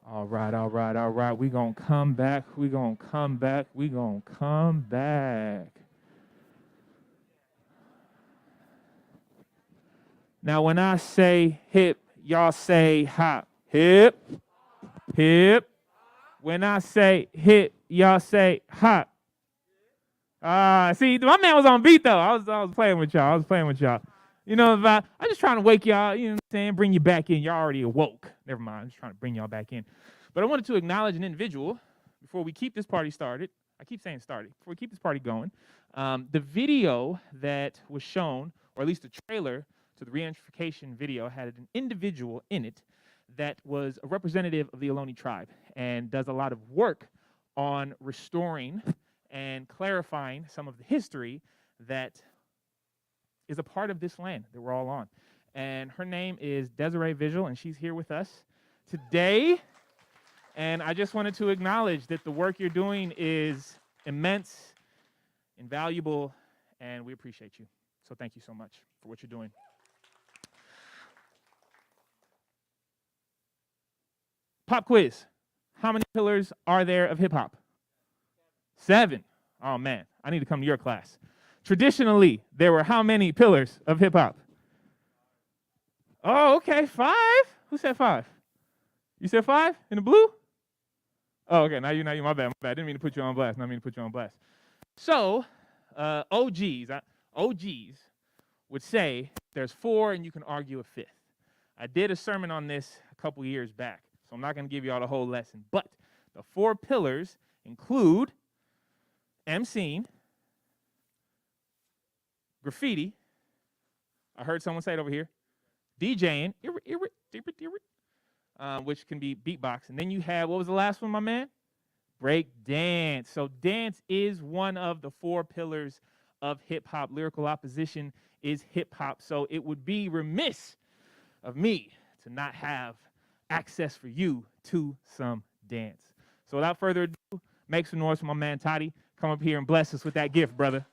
All right, all right, all right. We're going to come back. We're going to come back. We're going to come back. Now, when I say hip, y'all say hop. Hip, hip. When I say hip, y'all say hop. See, my man was on beat, though. I was playing with y'all. I was playing with y'all. You know, I'm just trying to wake y'all, you know what I'm saying, bring you back in. Y'all already awoke. Never mind. I'm just trying to bring y'all back in. But I wanted to acknowledge an individual before we keep this party started. I keep saying started. Before we keep this party going, the video that was shown, or at least the trailer to the reunification video, had an individual in it that was a representative of the Ohlone tribe and does a lot of work on restoring and clarifying some of the history that is a part of this land that we're all on. And her name is Desiree Vigil, and she's here with us today. And I just wanted to acknowledge that the work you're doing is immense, invaluable, and we appreciate you. So thank you so much for what you're doing. Pop quiz. How many pillars are there of hip-hop? 7. Oh, man. I need to come to your class. Traditionally, there were how many pillars of hip-hop? Oh, okay. 5? Who said 5? You said 5 in the blue? Oh, okay. Now you. My bad. I didn't mean to put you on blast. So, OGs would say there's 4 and you can argue a 5th. I did a sermon on this a couple years back, so I'm not going to give you all the whole lesson. But the 4 pillars include emceeing, graffiti. I heard someone say it over here. DJing, which can be beatbox. And then you have, what was the last one, my man? Break dance. So dance is one of the 4 pillars of hip hop. Lyrical Opposition is hip hop. So it would be remiss of me to not have access for you to some dance. So without further ado, make some noise for my man Toddy. Come up here and bless us with that gift, brother.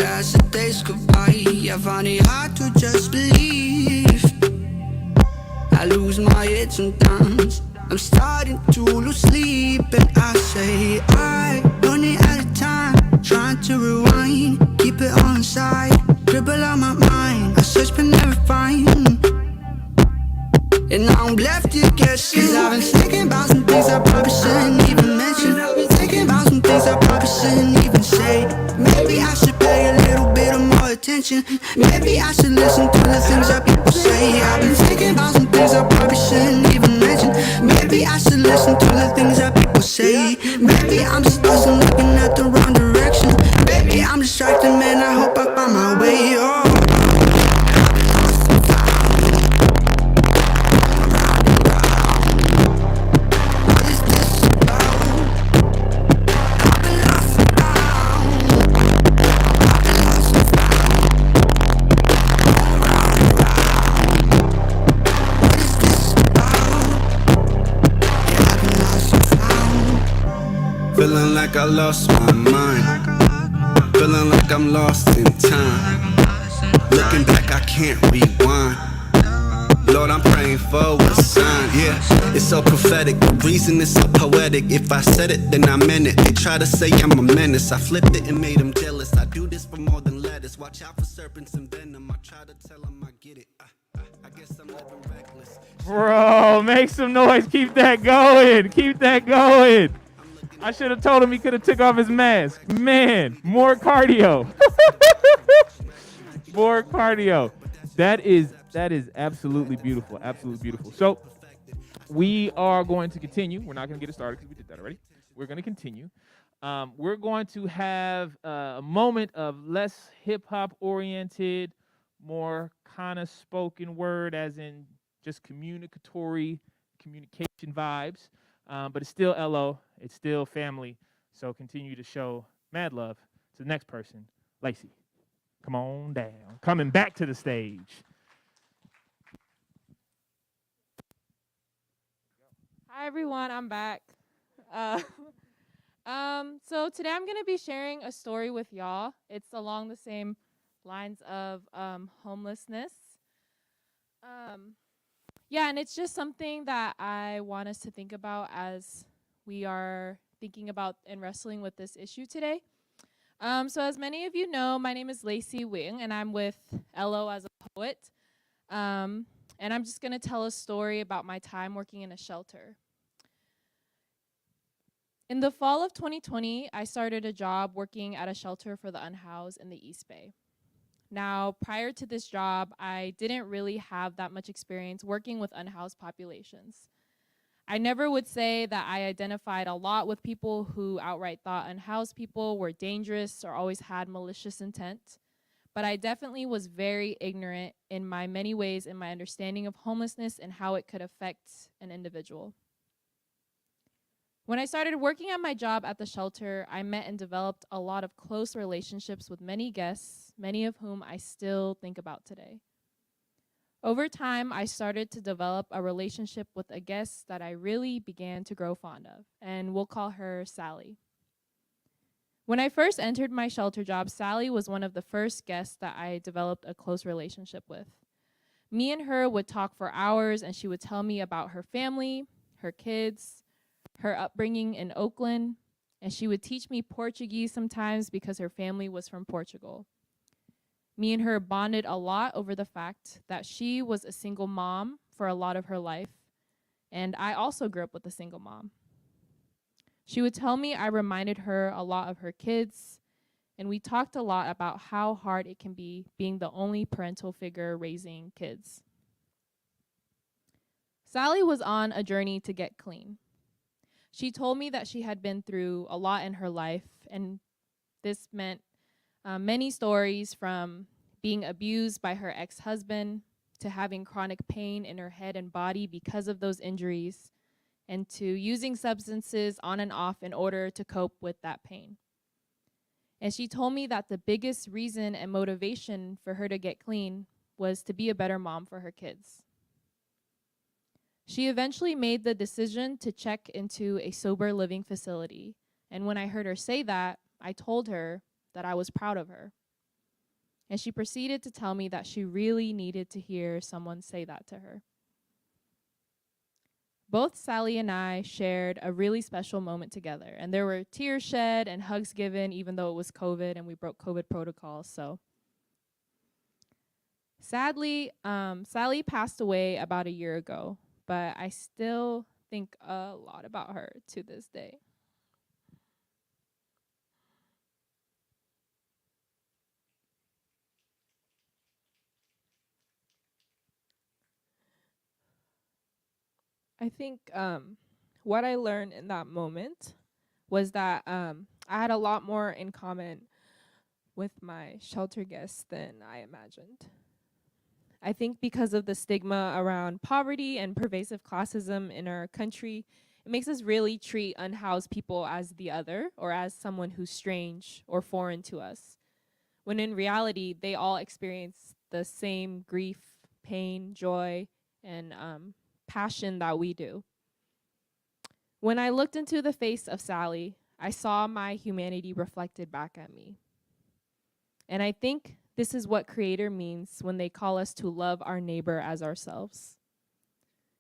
As the days go by, I find it hard to just believe. I lose my head sometimes. I'm starting to lose sleep, and I say I running out of time, trying to rewind, keep it on inside, dribble out my mind. I search but never find, and now I'm left to guess. Cause I've been thinking about some things I probably shouldn't even mention. I've been thinking about some things I probably shouldn't even say. Maybe I should pay a little bit of more attention. Maybe I should listen to the things that people say. I've been thinking about some things I probably shouldn't even mention. Maybe I should listen to the things that people say. Maybe I'm just lost and looking at the wrong direction. Maybe I'm distracted, man, I hope I find my way. Oh. Feeling like I lost my mind. Feeling like I'm lost in time. Looking back, I can't rewind. Lord, I'm praying for a sign. Yeah, it's so prophetic. The reason is so poetic. If I said it, then I meant it. They try to say I'm a menace. I flipped it and made them jealous. I do this for more than lettuce. Watch out for serpents and venom. I try to tell them I get it. I guess I'm living reckless. Bro, make some noise. Keep that going. Keep that going. I should have told him he could have took off his mask. Man, more cardio. More cardio. That is absolutely beautiful. Absolutely beautiful. So we are going to continue. We're not going to get it started because we did that already. We're going to continue. We're going to have a moment of less hip-hop oriented, more kind of spoken word, as in just communication vibes. But it's still LO. It's still family. So continue to show mad love to the next person. Lacey, come on down. Coming back to the stage. Hi, everyone. I'm back. So today I'm going to be sharing a story with y'all. It's along the same lines of homelessness. Yeah, and it's just something that I want us to think about as we are thinking about and wrestling with this issue today. So as many of you know, my name is Lacey Wing, and I'm with LO as a poet. And I'm just going to tell a story about my time working in a shelter. In the fall of 2020, I started a job working at a shelter for the unhoused in the East Bay. Now, prior to this job, I didn't really have that much experience working with unhoused populations. I never would say that I identified a lot with people who outright thought unhoused people were dangerous or always had malicious intent, but I definitely was very ignorant in my many ways in my understanding of homelessness and how it could affect an individual. When I started working at my job at the shelter, I met and developed a lot of close relationships with many guests, many of whom I still think about today. Over time, I started to develop a relationship with a guest that I really began to grow fond of, and we'll call her Sally. When I first entered my shelter job, Sally was one of the first guests that I developed a close relationship with. Me and her would talk for hours, and she would tell me about her family, her kids, her upbringing in Oakland, and she would teach me Portuguese sometimes because her family was from Portugal. Me and her bonded a lot over the fact that she was a single mom for a lot of her life, and I also grew up with a single mom. She would tell me I reminded her a lot of her kids, and we talked a lot about how hard it can be being the only parental figure raising kids. Sally was on a journey to get clean. She told me that she had been through a lot in her life, and this meant many stories from being abused by her ex-husband to having chronic pain in her head and body because of those injuries, and to using substances on and off in order to cope with that pain. And she told me that the biggest reason and motivation for her to get clean was to be a better mom for her kids. She eventually made the decision to check into a sober living facility. And when I heard her say that, I told her that I was proud of her. And she proceeded to tell me that she really needed to hear someone say that to her. Both Sally and I shared a really special moment together, and there were tears shed and hugs given, even though it was COVID and we broke COVID protocols. So sadly, Sally passed away about a year ago, but I still think a lot about her to this day. I think what I learned in that moment was that I had a lot more in common with my shelter guests than I imagined. I think because of the stigma around poverty and pervasive classism in our country, it makes us really treat unhoused people as the other or as someone who's strange or foreign to us, when in reality, they all experience the same grief, pain, joy, and passion that we do. When I looked into the face of Sally, I saw my humanity reflected back at me. And I think this is what Creator means when they call us to love our neighbor as ourselves.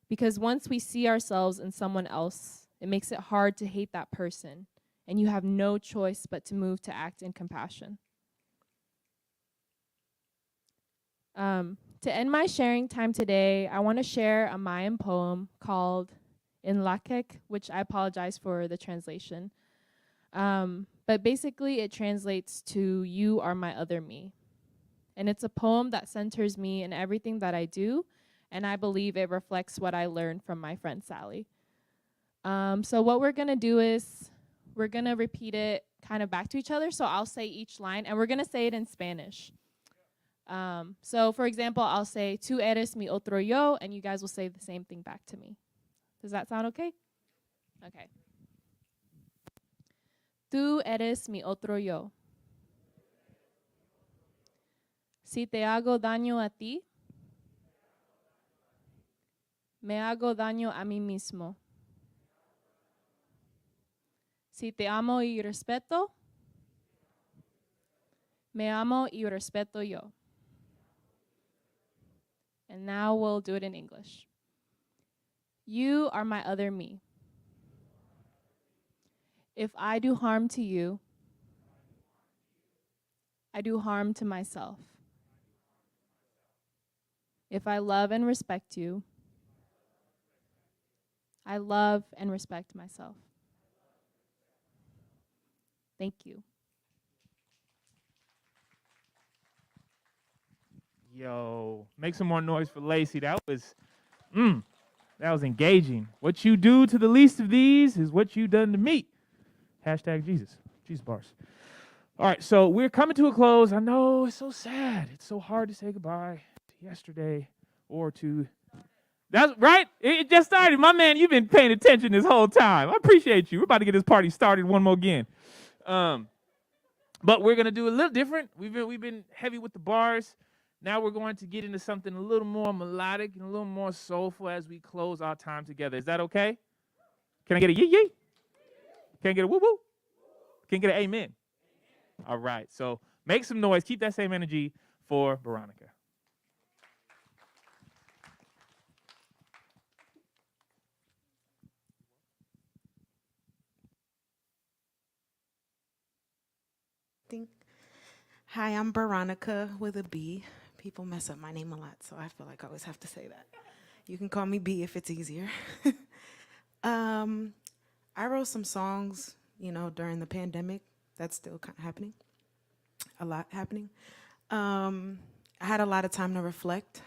Because once we see ourselves in someone else, it makes it hard to hate that person, and you have no choice but to move to act in compassion. To end my sharing time today, I want to share a Mayan poem called In Lakek, which I apologize for the translation. But basically it translates to "You are my other me." And it's a poem that centers me in everything that I do, and I believe it reflects what I learned from my friend Sally. So what we're gonna do is we're gonna repeat it kind of back to each other. So I'll say each line, and we're gonna say it in Spanish. So for example, I'll say, "Tú eres mi otro yo," and you guys will say the same thing back to me. Does that sound okay? Okay. Tú eres mi otro yo. Si te hago daño a ti, me hago daño a mí mismo. Si te amo y respeto, me amo y respeto yo. And now we'll do it in English. You are my other me. If I do harm to you, I do harm to myself. If I love and respect you, I love and respect myself. Thank you. Yo, make some more noise for Lacey. That was engaging. What you do to the least of these is what you done to me. Hashtag Jesus. Jesus bars. All right, so we're coming to a close. I know it's so sad. It's so hard to say goodbye to yesterday or to... That's right. It just started. My man, you've been paying attention this whole time. I appreciate you. We're about to get this party started one more again. But we're going to do a little different. We've been heavy with the bars. Now we're going to get into something a little more melodic and a little more soulful as we close our time together. Is that okay? Can I get a yee-yee? Can I get a woo-woo? Can I get an amen? All right. So make some noise. Keep that same energy for Veronica. Hi, I'm Veronica with a B. People mess up my name a lot, so I feel like I always have to say that. You can call me B if it's easier. I wrote some songs, during the pandemic. That's still kind of happening. A lot happening. I had a lot of time to reflect,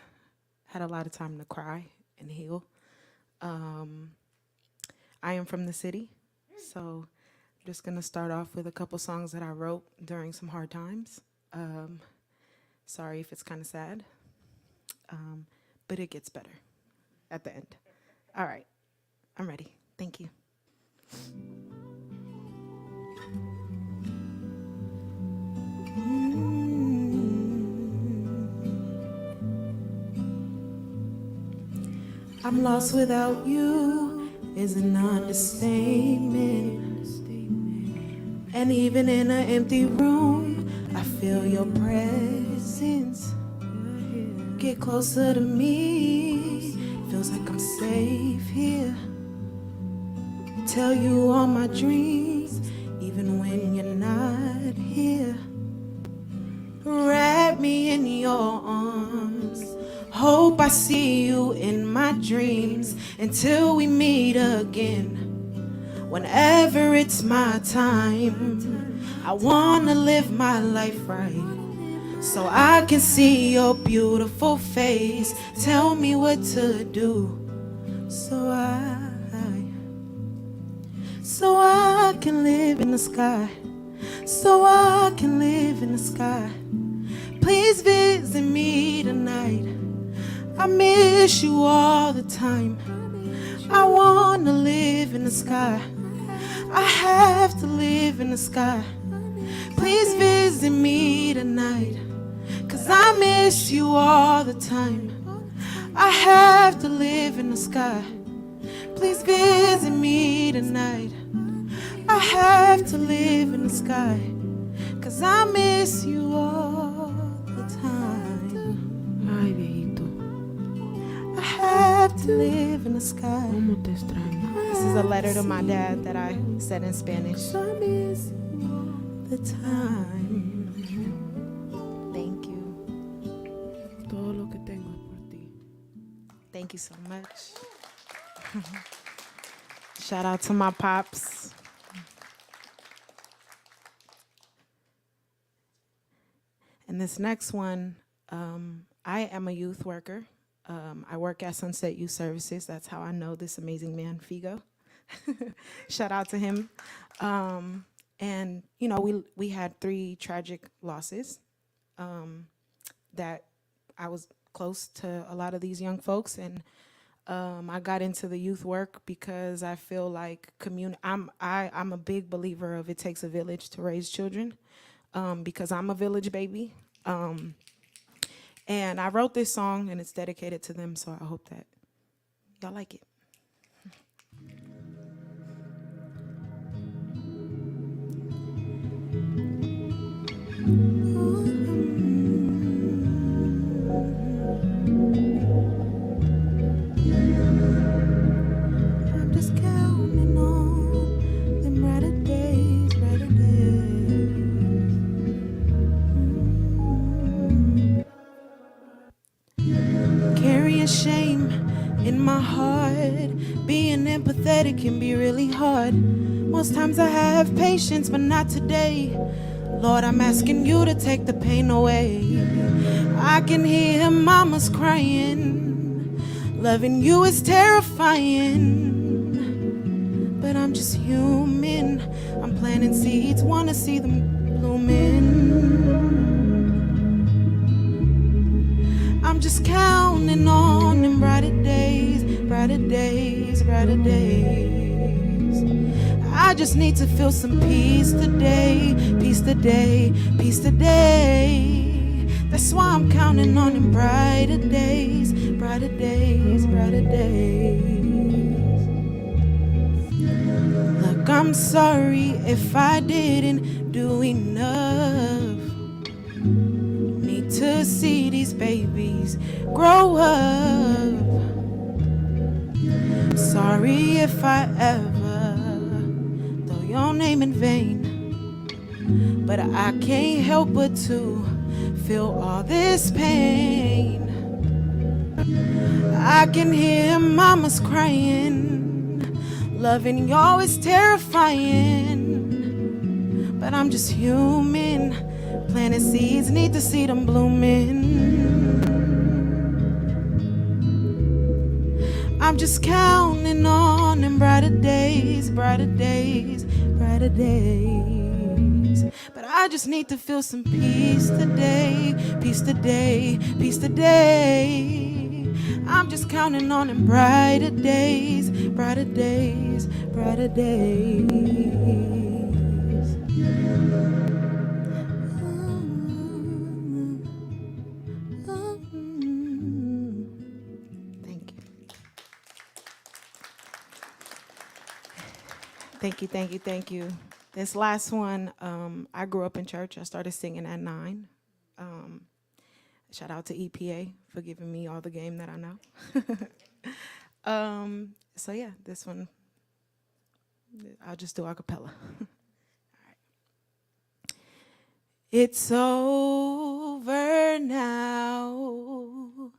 had a lot of time to cry and heal. I am from the city, so I'm just gonna start off with a couple songs that I wrote during some hard times. Sorry if it's kind of sad, but it gets better at the end. All right, I'm ready. Thank you. I'm lost without you is an understatement. And even in an empty room, I feel your presence. Get closer to me, feels like I'm safe here. Tell you all my dreams, even when you're not here. Wrap me in your arms. Hope I see you in my dreams until we meet again. Whenever it's my time, I wanna live my life right, so I can see your beautiful face. Tell me what to do, so I can live in the sky, so I can live in the sky. Please visit me tonight. I miss you all the time. I wanna live in the sky. I have to live in the sky. Please visit me tonight, 'cause I miss you all the time. I have to live in the sky. Please visit me tonight. I have to live in the sky, 'cause I miss you all the time. Ay, viejito. I have to live in the sky. ¿Cómo te extraño? This is a letter to my dad that I said in Spanish. I miss you all the time. Thank you. Todo lo que tengo es por ti. Thank you so much. Shout out to my pops. And this next one, I am a youth worker. I work at Sunset Youth Services. That's how I know this amazing man, Figo. Shout out to him. And we had 3 tragic losses that I was close to a lot of these young folks, and I got into the youth work because I feel like I'm a big believer of it takes a village to raise children, because I'm a village baby. And I wrote this song, and it's dedicated to them, so I hope that y'all like it. I'm just counting on them brighter days, brighter days. Carrying shame in my heart, being empathetic can be really hard. Most times I have patience, but not today. Lord, I'm asking you to take the pain away. I can hear mamas crying. Loving you is terrifying, but I'm just human. I'm planting seeds, wanna see them blooming. I'm just counting on them brighter days, brighter days, brighter days. I just need to feel some peace today, peace today, peace today. That's why I'm counting on them brighter days, brighter days, brighter days. Look, I'm sorry if I didn't do enough. Need to see these babies grow up. Sorry if I ever throw your name in vain. but I can't help but to feel all this pain. I can hear mamas crying, loving y'all is terrifying, but I'm just human. Planting seeds, need to see them blooming. I'm just counting on them brighter days, brighter days, brighter days. But I just need to feel some peace today, peace today, peace today. I'm just counting on them brighter days, brighter days, brighter days. Thank you, thank you, thank you. This last one, I grew up in church. I started singing at 9. Shout out to EPA for giving me all the game that I know. So yeah, this one, I'll just do a cappella. All right. It's over now.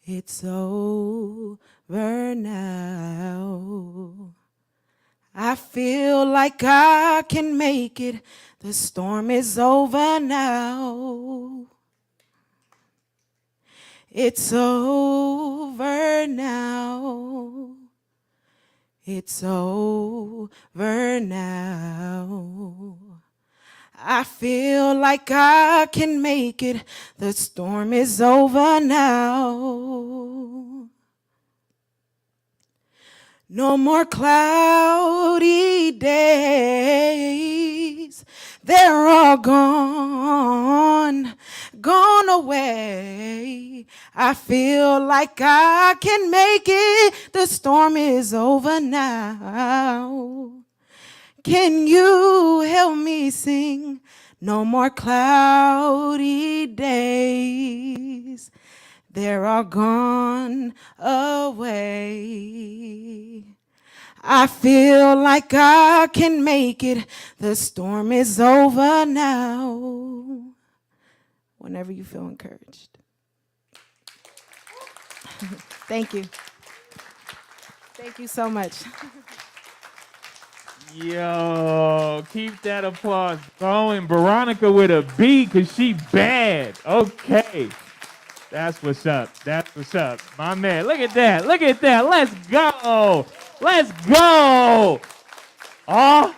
It's over now. I feel like I can make it. The storm is over now. It's over now. It's over now. I feel like I can make it. The storm is over now. No more cloudy days. They're all gone, gone away. I feel like I can make it. The storm is over now. Can you help me sing? No more cloudy days. They're all gone away. I feel like I can make it. The storm is over now. Whenever you feel encouraged. Thank you. Thank you so much. Yo, keep that applause going. Veronica with a B, because she bad. Okay. That's what's up. That's what's up. My man, look at that. Look at that. Let's go. Let's go. Oh,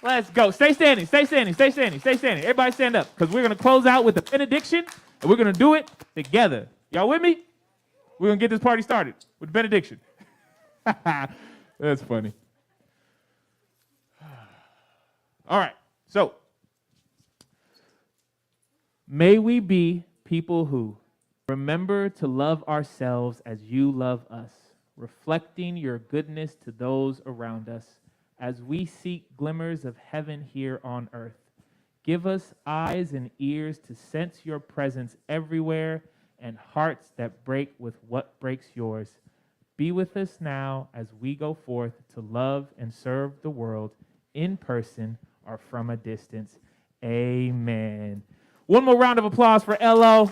let's go. Stay standing. Stay standing. Stay standing. Stay standing. Everybody stand up, because we're going to close out with the benediction, and we're going to do it together. Y'all with me? We're going to get this party started with the benediction. That's funny. All right. So, may we be people who remember to love ourselves as you love us, reflecting your goodness to those around us as we seek glimmers of heaven here on earth. Give us eyes and ears to sense your presence everywhere and hearts that break with what breaks yours. Be with us now as we go forth to love and serve the world in person or from a distance. Amen. One more round of applause for LO.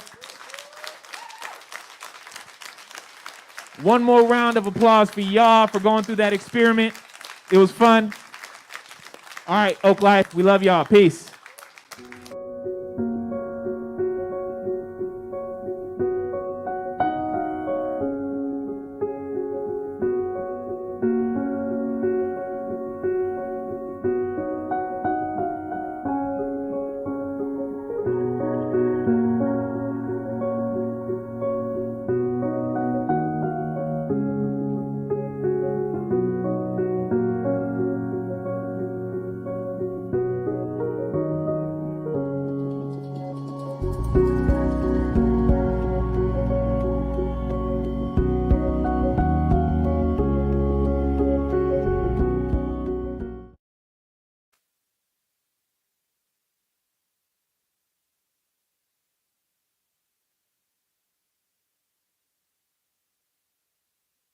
One more round of applause for y'all for going through that experiment. It was fun. All right, Oak Life, we love y'all. Peace.